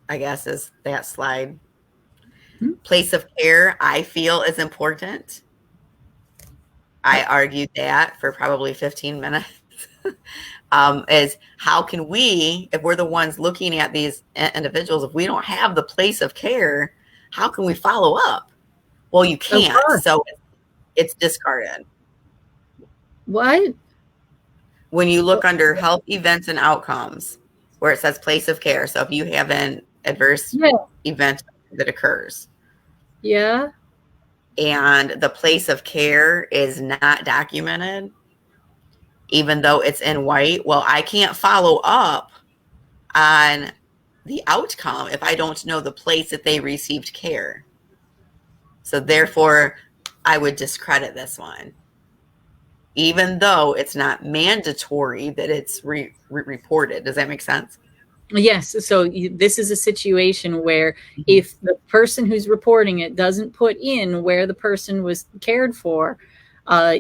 I guess, is that slide. Mm-hmm. Place of care, I feel, is important. I argued that for probably 15 minutes. Is how can we, if we're the ones looking at these individuals, if we don't have the place of care, how can we follow up? Well, you can't. So it's discarded. What? When you look under health events and outcomes, where it says place of care. So if you have an adverse event that occurs. Yeah. And the place of care is not documented, even though it's in white. Well, I can't follow up on the outcome if I don't know the place that they received care. So therefore, I would discredit this one, even though it's not mandatory that it's reported. Does that make sense? Yes. So this is a situation where if the person who's reporting it doesn't put in where the person was cared for,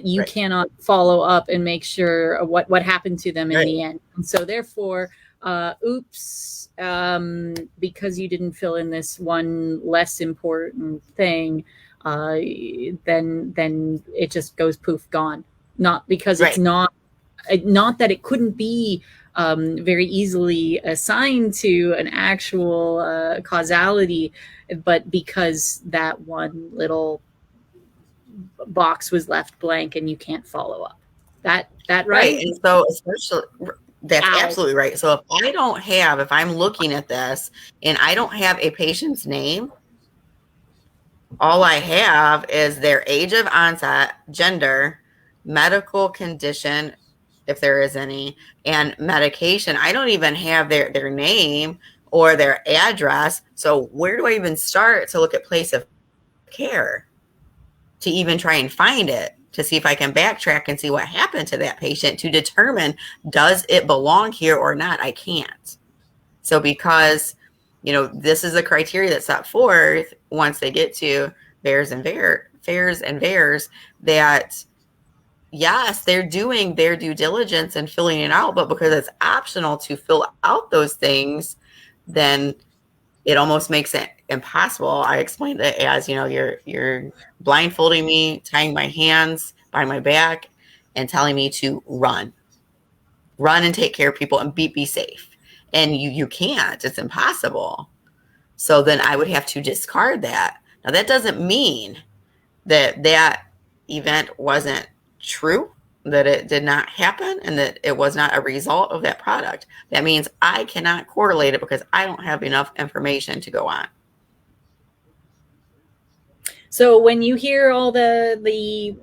you cannot follow up and make sure what happened to them in the end. And so therefore, oops, because you didn't fill in this one less important thing, then it just goes poof, gone. Not because it's not that it couldn't be very easily assigned to an actual causality, but because that one little box was left blank and you can't follow up. That right? And so especially that's absolutely right. So if I'm looking at this and I don't have a patient's name, all I have is their age of onset, gender, medical condition, if there is any, and medication. I don't even have their name or their address. So where do I even start to look at place of care to even try and find it, to see if I can backtrack and see what happened to that patient to determine, does it belong here or not? I can't. So because, this is a criteria that's set forth once they get to FAERS and FAERS, that yes, they're doing their due diligence and filling it out, but because it's optional to fill out those things, then it almost makes it impossible. I explained it as, you're blindfolding me, tying my hands by my back, and telling me to run and take care of people and be safe. And you can't. It's impossible. So then I would have to discard that. Now, that doesn't mean that event wasn't true, that it did not happen, and that it was not a result of that product. That means I cannot correlate it because I don't have enough information to go on. So when you hear all the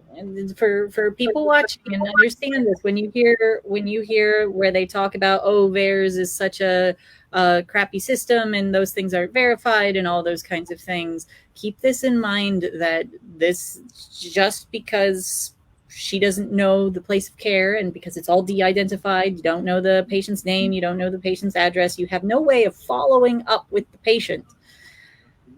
for people watching and understand this, when you hear where they talk about, oh, VAERS is such a crappy system and those things aren't verified and all those kinds of things, keep this in mind, that this, just because she doesn't know the place of care and because it's all de-identified, you don't know the patient's name, you don't know the patient's address, you have no way of following up with the patient.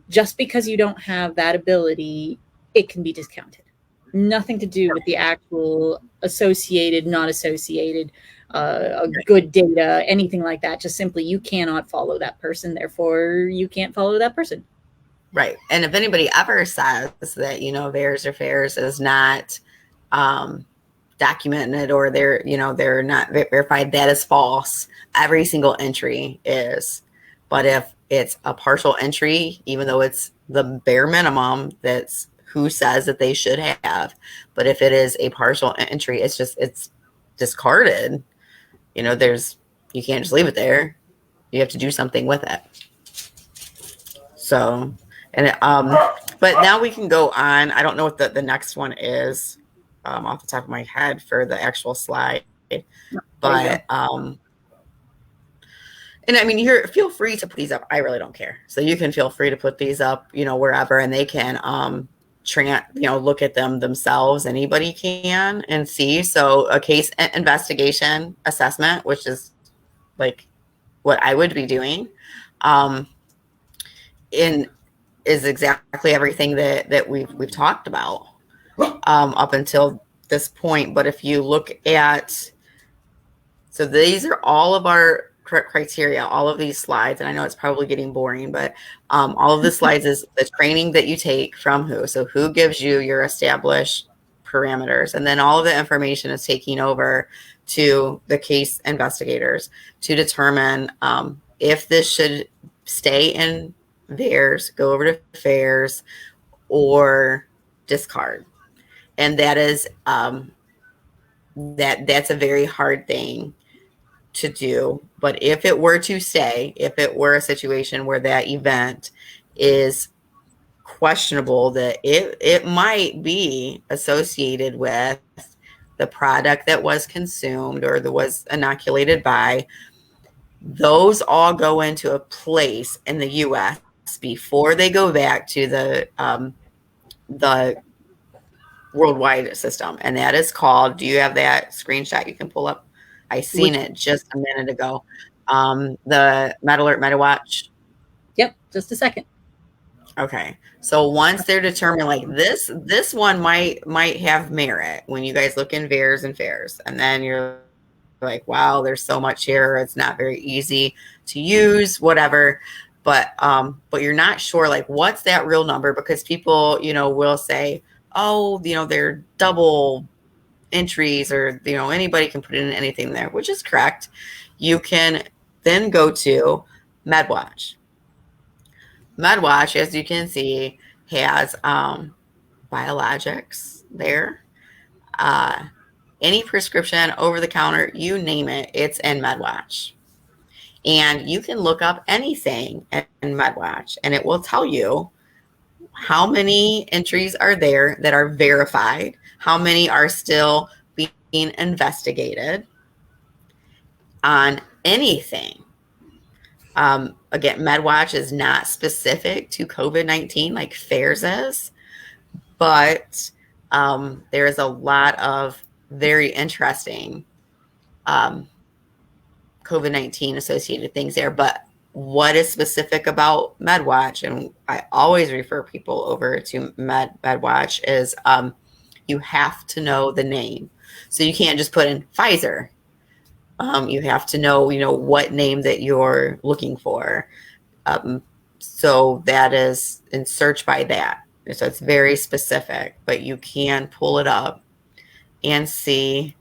Just because you don't have that ability, it can be discounted. Nothing to do with the actual associated, not associated, good data, anything like that. Just simply, you cannot follow that person, therefore you can't follow that person. Right. And if anybody ever says that, VAERS or FAERS is not documented, or they're not verified, that is false. Every single entry is. But if it's a partial entry, even though it's the bare minimum, that's who says that they should have. But if it is a partial entry, it's discarded. You can't just leave it there. You have to do something with it. So, and but now we can go on. I don't know what the next one is off the top of my head for the actual slide, but and I mean, feel free to put these up. I really don't care. So you can feel free to put these up, wherever, and they can look at them themselves. Anybody can and see. So a case investigation assessment, which is like what I would be doing, is exactly everything that we've talked about up until this point. But if you look at, so these are all of our criteria, all of these slides, and I know it's probably getting boring, but all of the slides is the training that you take from who. So who gives you your established parameters, and then all of the information is taking over to the case investigators to determine if this should stay in VAERS, go over to FAERS, or discard. And that is that's a very hard thing to do. But if it were to stay, if it were a situation where that event is questionable, that it might be associated with the product that was consumed or that was inoculated by, those all go into a place in the U.S. before they go back to the worldwide system. And that is called, do you have that screenshot you can pull up? I seen it just a minute ago. The MedAlert MetaWatch. Yep, just a second. Okay. So once they're determined, like this one might have merit when you guys look in VAERS and FAERS, and then you're like, wow, there's so much here. It's not very easy to use, whatever. But you're not sure, like, what's that real number? Because people, will say, oh, they're double entries, or, anybody can put in anything there, which is correct. You can then go to MedWatch. MedWatch, as you can see, has biologics there. Any prescription, over the counter, you name it, it's in MedWatch. And you can look up anything in MedWatch, and it will tell you how many entries are there that are verified, how many are still being investigated on anything. Again, MedWatch is not specific to COVID-19 like FAERS is, but there is a lot of very interesting COVID-19 associated things there. But what is specific about MedWatch, and I always refer people over to MedWatch, is you have to know the name. So you can't just put in Pfizer. You have to know, what name that you're looking for. So that is in search by that. So it's very specific, but you can pull it up and see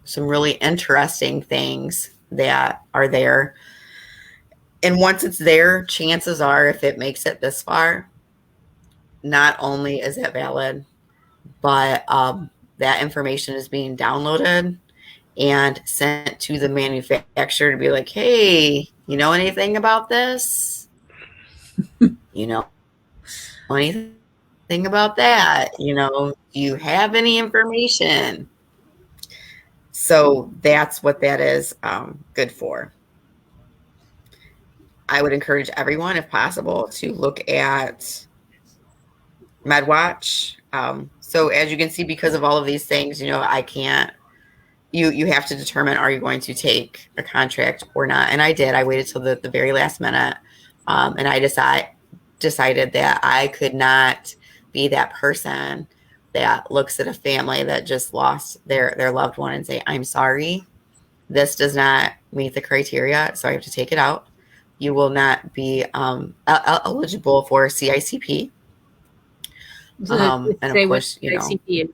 some really interesting things that are there. And once it's there, chances are, if it makes it this far, not only is it valid, but that information is being downloaded and sent to the manufacturer to be like, hey, you know anything about this? You know anything think about that. Do you have any information? So that's what that is good for. I would encourage everyone, if possible, to look at MedWatch. So as you can see, because of all of these things, I can't. You have to determine, are you going to take a contract or not? And I did. I waited till the very last minute, and I decided that I could not be that person that looks at a family that just lost their loved one and say, "I'm sorry, this does not meet the criteria, so I have to take it out. You will not be eligible for CICP." And of Say what course, ICP is.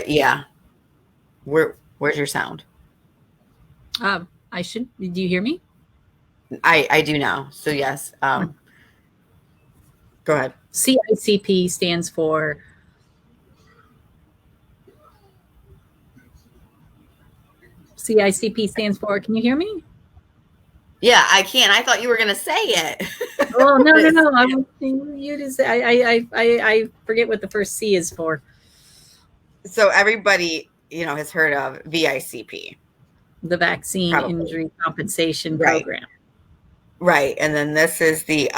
yeah. Where's your sound? I should. Do you hear me? I do now. So yes. Go ahead. CICP stands for CICP stands for. Can you hear me? Yeah, I can. I thought you were going to say it. Oh no. I'm you to say. I forget what the first C is for. So everybody, has heard of VICP, the Vaccine Injury Compensation Program. Right, and then this is the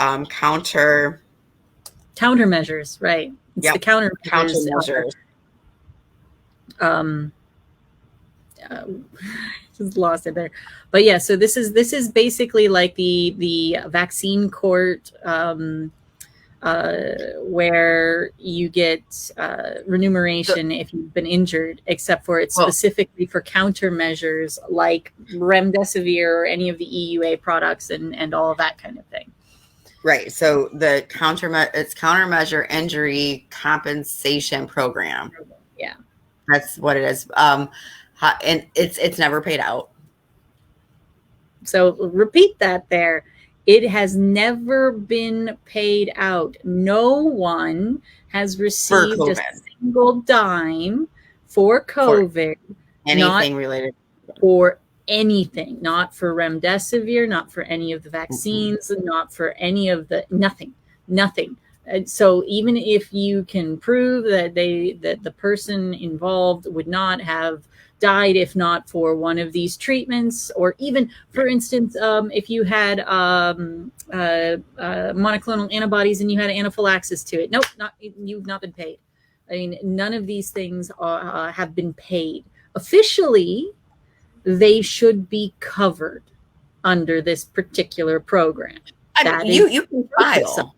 countermeasures. Right? It's the countermeasures. Just lost it there, but yeah. So this is basically like the vaccine court, where you get remuneration if you've been injured, except for it's specifically for countermeasures like remdesivir or any of the EUA products and all of that kind of thing. Right. So the countermeasure injury compensation program. Yeah, that's what it is. And it's never paid out. So repeat that there. It has never been paid out. No one has received a single dime for COVID. For anything related. For anything. Not for remdesivir, not for any of the vaccines, not for any of the, nothing. And so even if you can prove that the person involved would not have died if not for one of these treatments, or even, for instance, if you had monoclonal antibodies and you had anaphylaxis to it, nope, you've not been paid. I mean, none of these things have been paid. Officially, they should be covered under this particular program. You can file.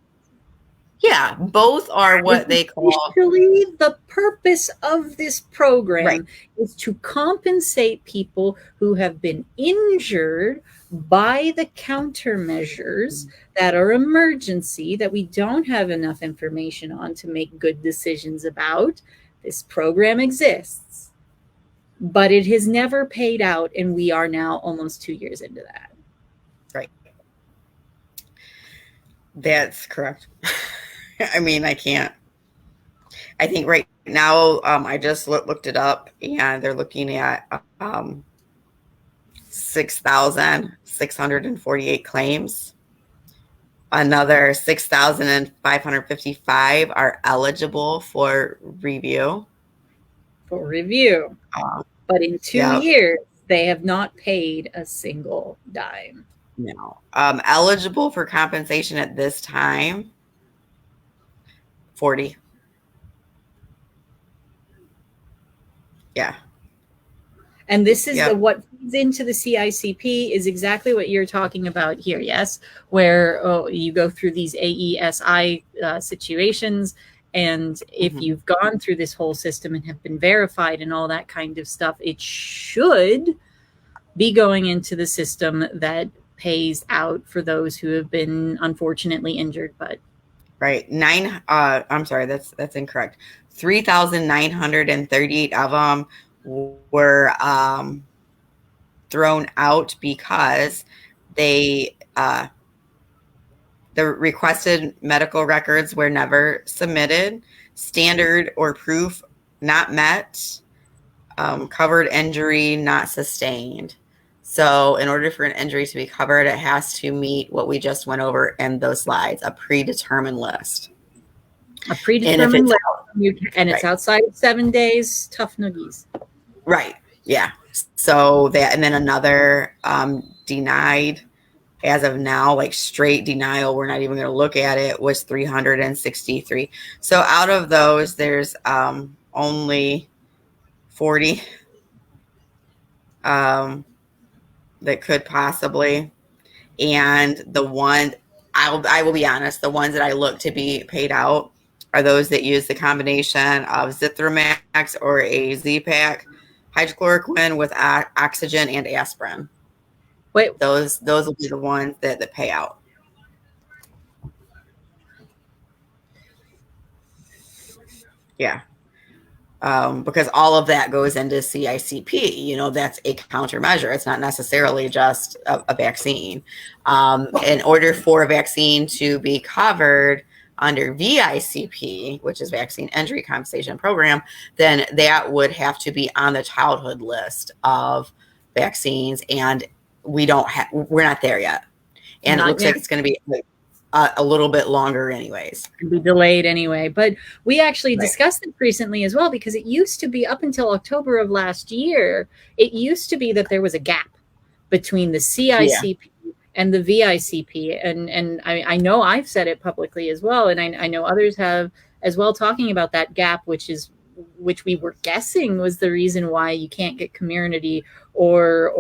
Yeah, both are what they call. Actually, the purpose of this program is to compensate people who have been injured by the countermeasures that are emergency, that we don't have enough information on to make good decisions about. This program exists, but it has never paid out, and we are now almost 2 years into that. Right. That's correct. I mean, I can't. I think right now, I just looked it up, and they're looking at 6,648 claims. Another 6,555 are eligible for review. But in 2 years, they have not paid a single dime. No. Eligible for compensation at this time, 40. Yeah. And this is what feeds into the CICP is exactly what you're talking about here, yes? Where you go through these AESI situations, and if you've gone through this whole system and have been verified and all that kind of stuff, it should be going into the system that pays out for those who have been unfortunately injured, but right. I'm sorry, that's incorrect. 3,938 of them were thrown out because the requested medical records were never submitted, standard or proof not met, covered injury not sustained. So in order for an injury to be covered, it has to meet what we just went over in those slides, a predetermined list. A predetermined list, and it's right. outside of 7 days, tough noogies. Right. Yeah. So that, and then another denied as of now, like straight denial, we're not even going to look at it, was 363. So out of those, there's only 40 that could possibly. And the one, I will be honest, the ones that I look to be paid out are those that use the combination of Zithromax or a Z-Pack, hydrochloroquine with oxygen and aspirin. Wait, those will be the ones that pay out. Yeah. Because all of that goes into CICP. You know, that's a countermeasure. It's not necessarily just a vaccine. In order for a vaccine to be covered under VICP, which is Vaccine Injury Compensation Program, then that would have to be on the childhood list of vaccines, and we're not there yet. And it looks like it's going to be a little bit longer anyways. Be delayed anyway. But we actually discussed it recently as well, because it used to be, up until October of last year, it used to be that there was a gap between the CICP and the VICP. And I know I've said it publicly as well, and I know others have as well, talking about that gap, which we were guessing was the reason why you can't get Comirnaty or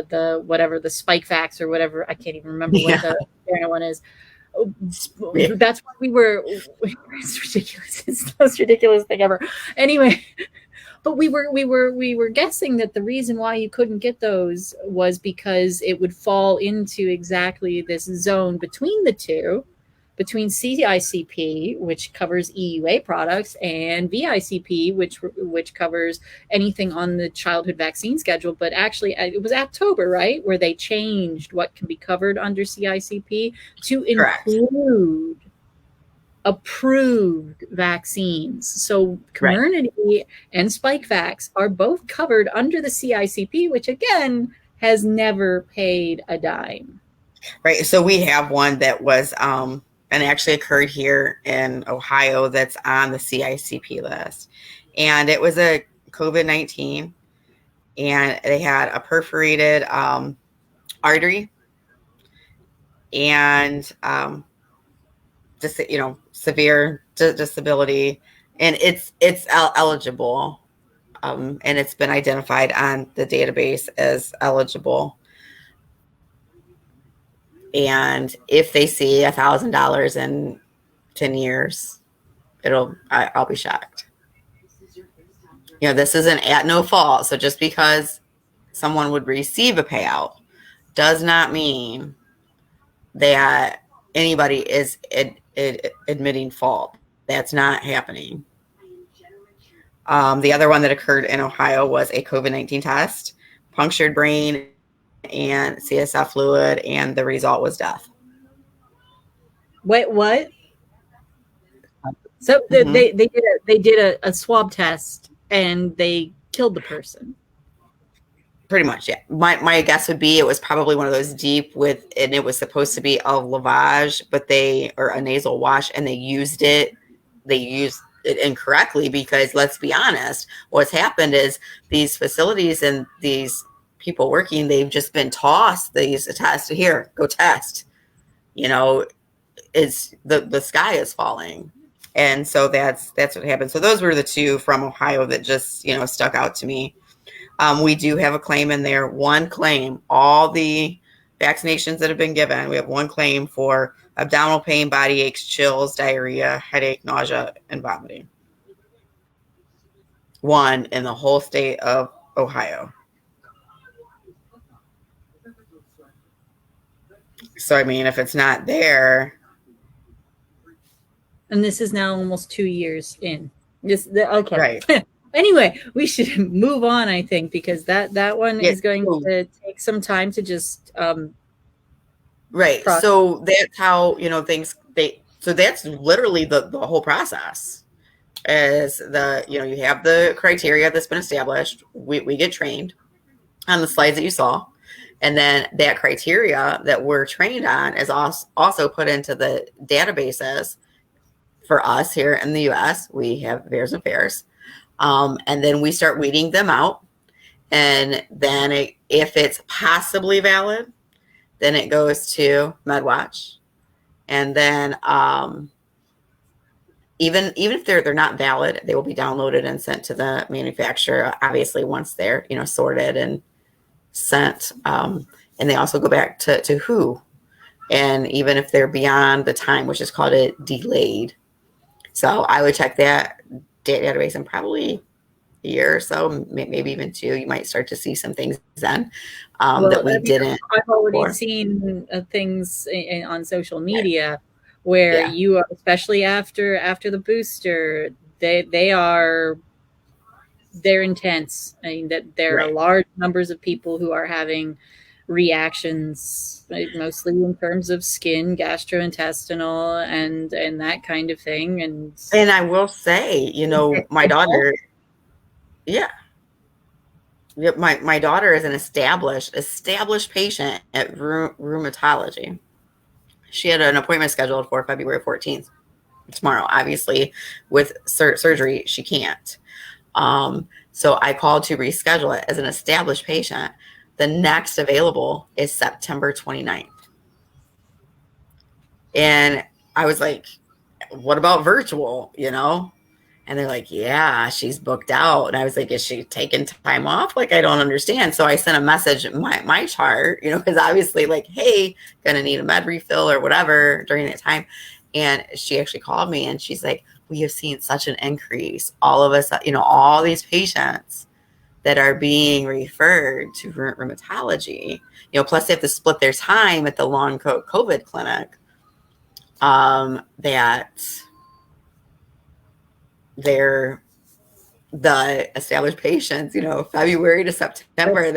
the Spikevax or whatever. I can't even remember what the Moderna one is. That's why we were. It's ridiculous. It's the most ridiculous thing ever. Anyway, but we were guessing that the reason why you couldn't get those was because it would fall into exactly this zone between the two, between CICP, which covers EUA products, and VICP, which covers anything on the childhood vaccine schedule. But actually, it was October, right, where they changed what can be covered under CICP to include approved vaccines. So Comirnaty and Spikevax are both covered under the CICP, which again has never paid a dime. Right. So we have one that was and actually occurred here in Ohio that's on the CICP list. And it was a COVID-19, and they had a perforated artery and just, severe disability. And it's eligible. And it's been identified on the database as eligible. And if they see $1,000 in 10 years, I'll be shocked. This isn't at no fault. So just because someone would receive a payout does not mean that anybody is admitting fault. That's not happening. The other one that occurred in Ohio was a COVID-19 test, punctured brain and CSF fluid, and the result was death. Wait, what? So they did a swab test and they killed the person. Pretty much, yeah. My guess would be it was probably one of those deep and it was supposed to be a lavage, or a nasal wash, and they used it incorrectly, because let's be honest, what's happened is these facilities and these people working, they've just been tossed these tests. Here, go test. It's the sky is falling. And so that's what happened. So those were the two from Ohio that just, stuck out to me. We do have a claim in there, one claim, all the vaccinations that have been given. We have one claim for abdominal pain, body aches, chills, diarrhea, headache, nausea, and vomiting. One in the whole state of Ohio. So, I mean, if it's not there. And this is now almost 2 years in. Okay. Right. Anyway, we should move on, I think, because that one is going to take some time to just right. Process. So that's how, so that's literally the whole process. Is you have the criteria that's been established. We get trained on the slides that you saw. And then that criteria that we're trained on is also put into the databases for us here in the US. We have V ERS and FAERS. And then we start weeding them out. And then if it's possibly valid, then it goes to MedWatch. And then even if they're not valid, they will be downloaded and sent to the manufacturer, obviously, once they're, sorted and sent. And they also go back to WHO. And even if they're beyond the time, which is called a delayed. So I would check that database in probably a year or so, maybe even 2. You might start to see some things then that we didn't. I've already seen things on social media where you are, especially after the booster, they're intense. I mean, that there are large numbers of people who are having reactions, mostly in terms of skin, gastrointestinal, and that kind of thing. And I will say, my daughter, my daughter is an established patient at rheumatology. She had an appointment scheduled for February 14th, tomorrow. Obviously, with surgery, she can't. So I called to reschedule it as an established patient. The next available is September 29th. And I was like, what about virtual, And they're like, yeah, she's booked out. And I was like, is she taking time off? Like, I don't understand. So I sent a message, my chart, because obviously, like, hey, gonna need a med refill or whatever during that time. And she actually called me and she's like, we have seen such an increase. All of us, all these patients that are being referred to rheumatology, plus they have to split their time at the long COVID clinic, that they're the established patients, February to September.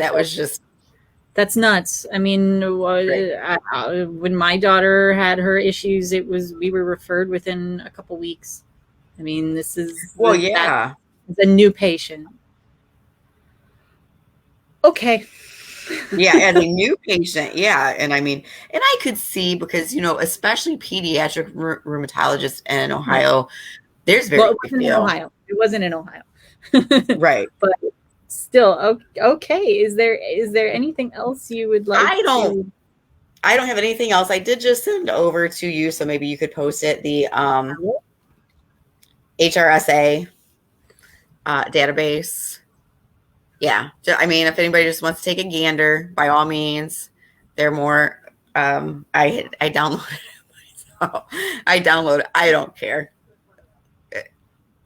That's nuts. I mean, when my daughter had her issues, we were referred within a couple weeks. I mean, this is it's a new patient. Okay. Yeah, as a new patient, yeah. And I mean, and I could see because, especially pediatric rheumatologists in Ohio, there's very few. It wasn't in Ohio. Right. But still, okay. Is there anything else you would like I don't have anything else. I did just send over to you, so maybe you could post it, the HRSA database. Yeah. I mean, if anybody just wants to take a gander, by all means, they're more, I downloaded it myself. I don't care.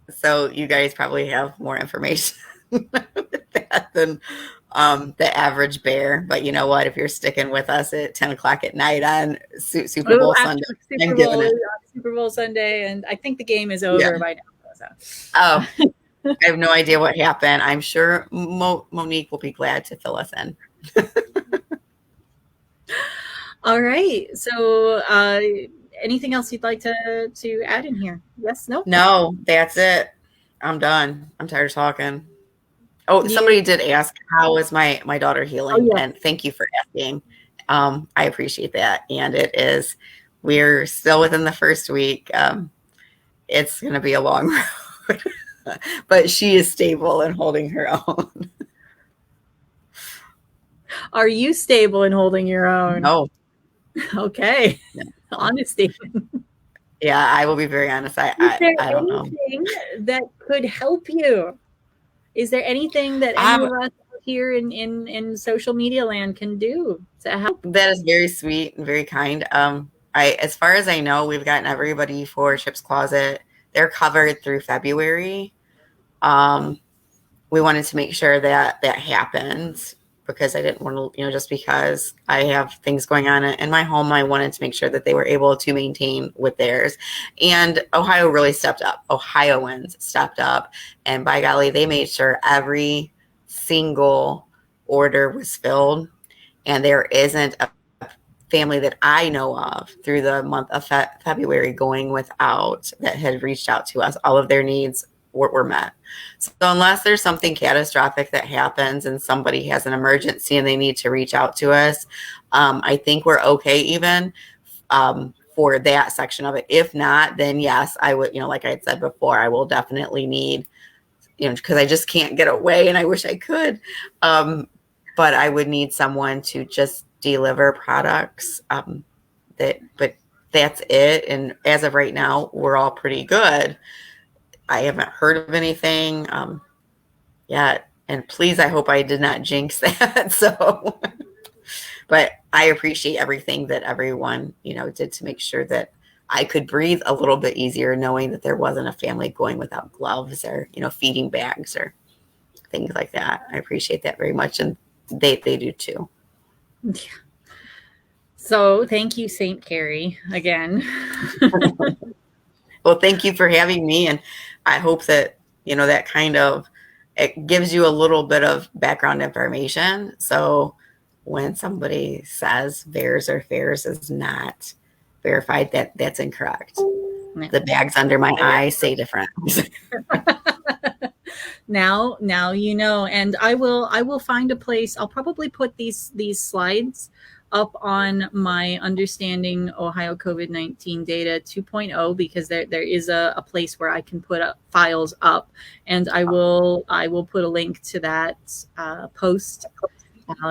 So you guys probably have more information with that than the average bear. But you know what? If you're sticking with us at 10 o'clock at night on Super Bowl Sunday, Super Bowl Sunday, and I think the game is over by now. So. Oh, I have no idea what happened. I'm sure Monique will be glad to fill us in. All right. So anything else you'd like to add in here? Yes, no? No, that's it. I'm done. I'm tired of talking. Oh, somebody did ask, how is my daughter healing? And thank you for asking. I appreciate that. And we're still within the first week. It's going to be a long road. But she is stable and holding her own. Are you stable and holding your own? No. Okay. Yeah. Honesty. Yeah, I will be very honest. I don't know. Is there anything that could help you? Is there anything that any of us here in social media land can do to help? That is very sweet and very kind. As far as I know, we've gotten everybody for Chip's Closet. They're covered through February. We wanted to make sure that happened because I didn't want to, just because I have things going on in my home, I wanted to make sure that they were able to maintain with theirs. And Ohio really stepped up. Ohioans stepped up. And by golly, they made sure every single order was filled. And there isn't a family that I know of through the month of February going without that had reached out to us. All of their needs we're met. So unless there's something catastrophic that happens and somebody has an emergency and they need to reach out to us, I think we're okay even for that section of it. If not, then yes, I would, like I had said before, I will definitely need, because I just can't get away and I wish I could. But I would need someone to just deliver products but that's it. And as of right now, we're all pretty good. I haven't heard of anything yet. And please, I hope I did not jinx that. So, but I appreciate everything that everyone, did to make sure that I could breathe a little bit easier, knowing that there wasn't a family going without gloves or, feeding bags or things like that. I appreciate that very much. And they do too. Yeah. So thank you, St. Carrie, again. Well, thank you for having me. And I hope that, that kind of, it gives you a little bit of background information. So when somebody says VERS or FAERS is not verified, that's incorrect. No. The bags under my eyes say different. Now and I will find a place. I'll probably put these slides up on my Understanding Ohio COVID-19 Data 2.0 because there is a place where I can put up files up, and I will put a link to that post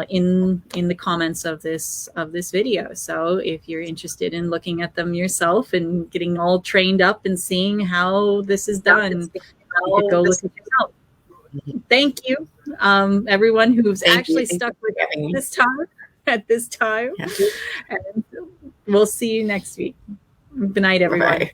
in the comments of this video. So if you're interested in looking at them yourself and getting all trained up and seeing how this is done, you could go look at it out. Thank you, everyone who's actually stuck with this time. Yeah. And we'll see you next week. Good night, everyone. Bye.